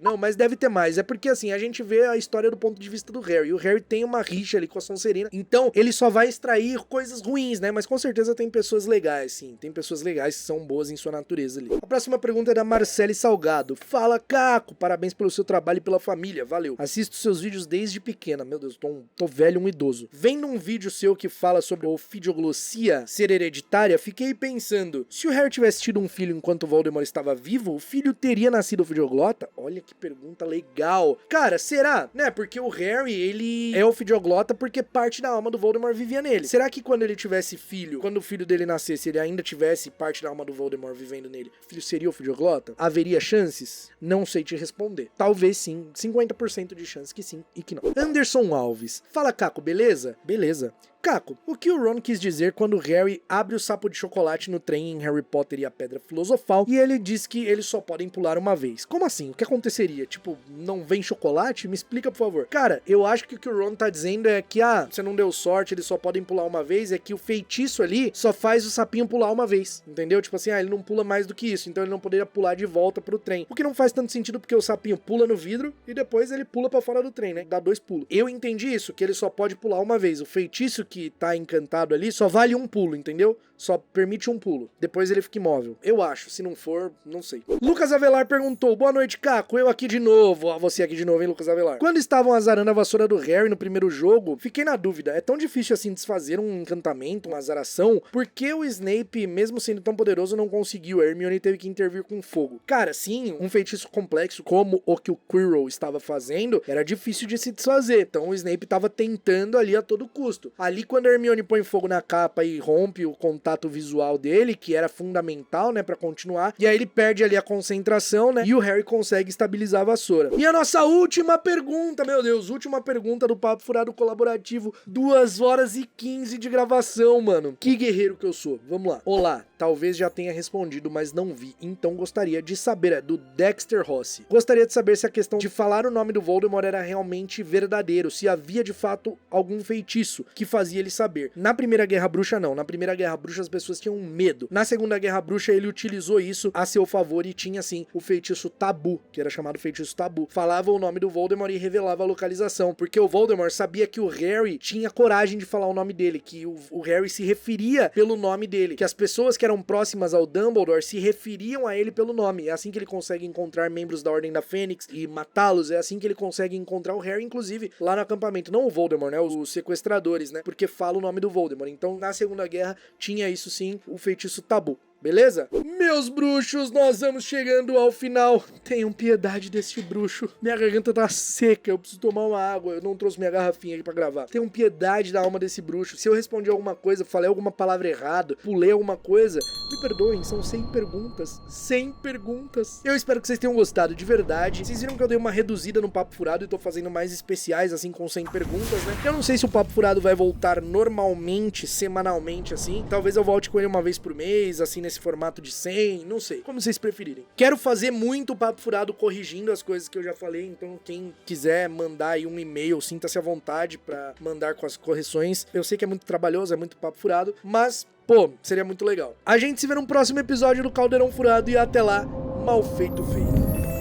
Não, mas deve ter mais. É porque, assim, a gente vê a história do ponto de vista do Harry. E o Harry tem uma rixa ali com a Sonserina. Então, ele só vai extrair coisas ruins, né? Mas com certeza tem pessoas legais, sim. Tem pessoas legais que são boas em sua natureza ali. A próxima pergunta é da Marcele Salgado. Fala, Caco. Parabéns pelo seu trabalho e pela família. Valeu. Assisto seus vídeos desde pequena. Meu Deus, tô velho, um idoso. Vendo um vídeo seu que fala sobre ofidioglosia ser hereditária, fiquei pensando, se o Harry tivesse tido um filho enquanto Voldemort estava vivo, o filho teria nascido ofidioglota? Olha que pergunta legal. Cara, será? Né? Porque o Harry, ele é ofidioglota porque parte da alma do Voldemort vivia nele. Será que quando ele tivesse filho, quando o filho dele nascesse, ele ainda tivesse parte da alma do Voldemort vivendo nele, o filho seria ofidioglota? Haveria chances? Não sei te responder. Talvez sim. 50% de chance que sim e que não. Anderson Alves. Fala, Caco, beleza? Beleza. Caco, o que o Ron quis dizer quando Harry abre o sapo de chocolate no trem em Harry Potter e a Pedra Filosofal e ele diz que eles só podem pular uma vez? Como assim? O que aconteceria? Tipo, não vem chocolate? Me explica, por favor. Cara, eu acho que o que o Ron tá dizendo é que, você não deu sorte, eles só podem pular uma vez, é que o feitiço ali só faz o sapinho pular uma vez, entendeu? Tipo assim, ele não pula mais do que isso, então ele não poderia pular de volta pro trem. O que não faz tanto sentido porque o sapinho pula no vidro e depois ele pula pra fora do trem, né? Dá 2 pulos. Eu entendi isso, que ele só pode pular uma vez. O feitiço que tá encantado ali só vale um pulo, entendeu? Só permite um pulo. Depois ele fica imóvel. Eu acho. Se não for, não sei. Lucas Avelar perguntou: boa noite, Caco. Eu aqui de novo. Ó, você aqui de novo, hein, Lucas Avelar? Quando estavam azarando a vassoura do Harry no primeiro jogo, fiquei na dúvida. É tão difícil assim desfazer um encantamento, uma azaração? Por que o Snape, mesmo sendo tão poderoso, não conseguiu? A Hermione teve que intervir com fogo. Cara, sim, um feitiço complexo como o que o Quirrell estava fazendo, era difícil de se desfazer. Então o Snape estava tentando ali a todo custo. Ali, quando a Hermione põe fogo na capa e rompe o contato visual dele, que era fundamental, né, pra continuar, e aí ele perde ali a concentração, né, e o Harry consegue estabilizar a vassoura. E a nossa última pergunta, meu Deus, última pergunta do Papo Furado Colaborativo, 2 horas e 15 de gravação, mano. Que guerreiro que eu sou. Vamos lá. Olá, talvez já tenha respondido, mas não vi, então gostaria de saber, do Dexter Rossi. Gostaria de saber se a questão de falar o nome do Voldemort era realmente verdadeiro, se havia de fato algum feitiço que fazia ele saber. Na Primeira Guerra Bruxa, não. Na Primeira Guerra Bruxa, as pessoas tinham medo. Na Segunda Guerra Bruxa, ele utilizou isso a seu favor e tinha, sim, o feitiço tabu, que era chamado feitiço tabu. Falava o nome do Voldemort e revelava a localização, porque o Voldemort sabia que o Harry tinha coragem de falar o nome dele, que o Harry se referia pelo nome dele, que as pessoas que eram próximas ao Dumbledore se referiam a ele pelo nome. É assim que ele consegue encontrar membros da Ordem da Fênix e matá-los. É assim que ele consegue encontrar o Harry, inclusive, lá no acampamento. Não o Voldemort, né? Os sequestradores, né? Porque fala o nome do Voldemort. Então, na Segunda Guerra, tinha isso sim, o feitiço tabu. beleza? Meus bruxos, nós vamos chegando ao final. Tenham piedade desse bruxo. Minha garganta tá seca, eu preciso tomar uma água. Eu não trouxe minha garrafinha aqui pra gravar. Tenham piedade da alma desse bruxo. Se eu respondi alguma coisa, falei alguma palavra errada, pulei alguma coisa, me perdoem, são 100 perguntas. 100 perguntas. Eu espero que vocês tenham gostado de verdade. Vocês viram que eu dei uma reduzida no Papo Furado e tô fazendo mais especiais, assim, com 100 perguntas, né? Eu não sei se o Papo Furado vai voltar normalmente, semanalmente, assim. Talvez eu volte com ele uma vez por mês, assim, nesse formato de 100, não sei. Como vocês preferirem. Quero fazer muito Papo Furado corrigindo as coisas que eu já falei, então quem quiser mandar aí um e-mail, sinta-se à vontade pra mandar com as correções. Eu sei que é muito trabalhoso, é muito Papo Furado, mas, pô, seria muito legal. A gente se vê no próximo episódio do Caldeirão Furado e até lá, mal feito feito.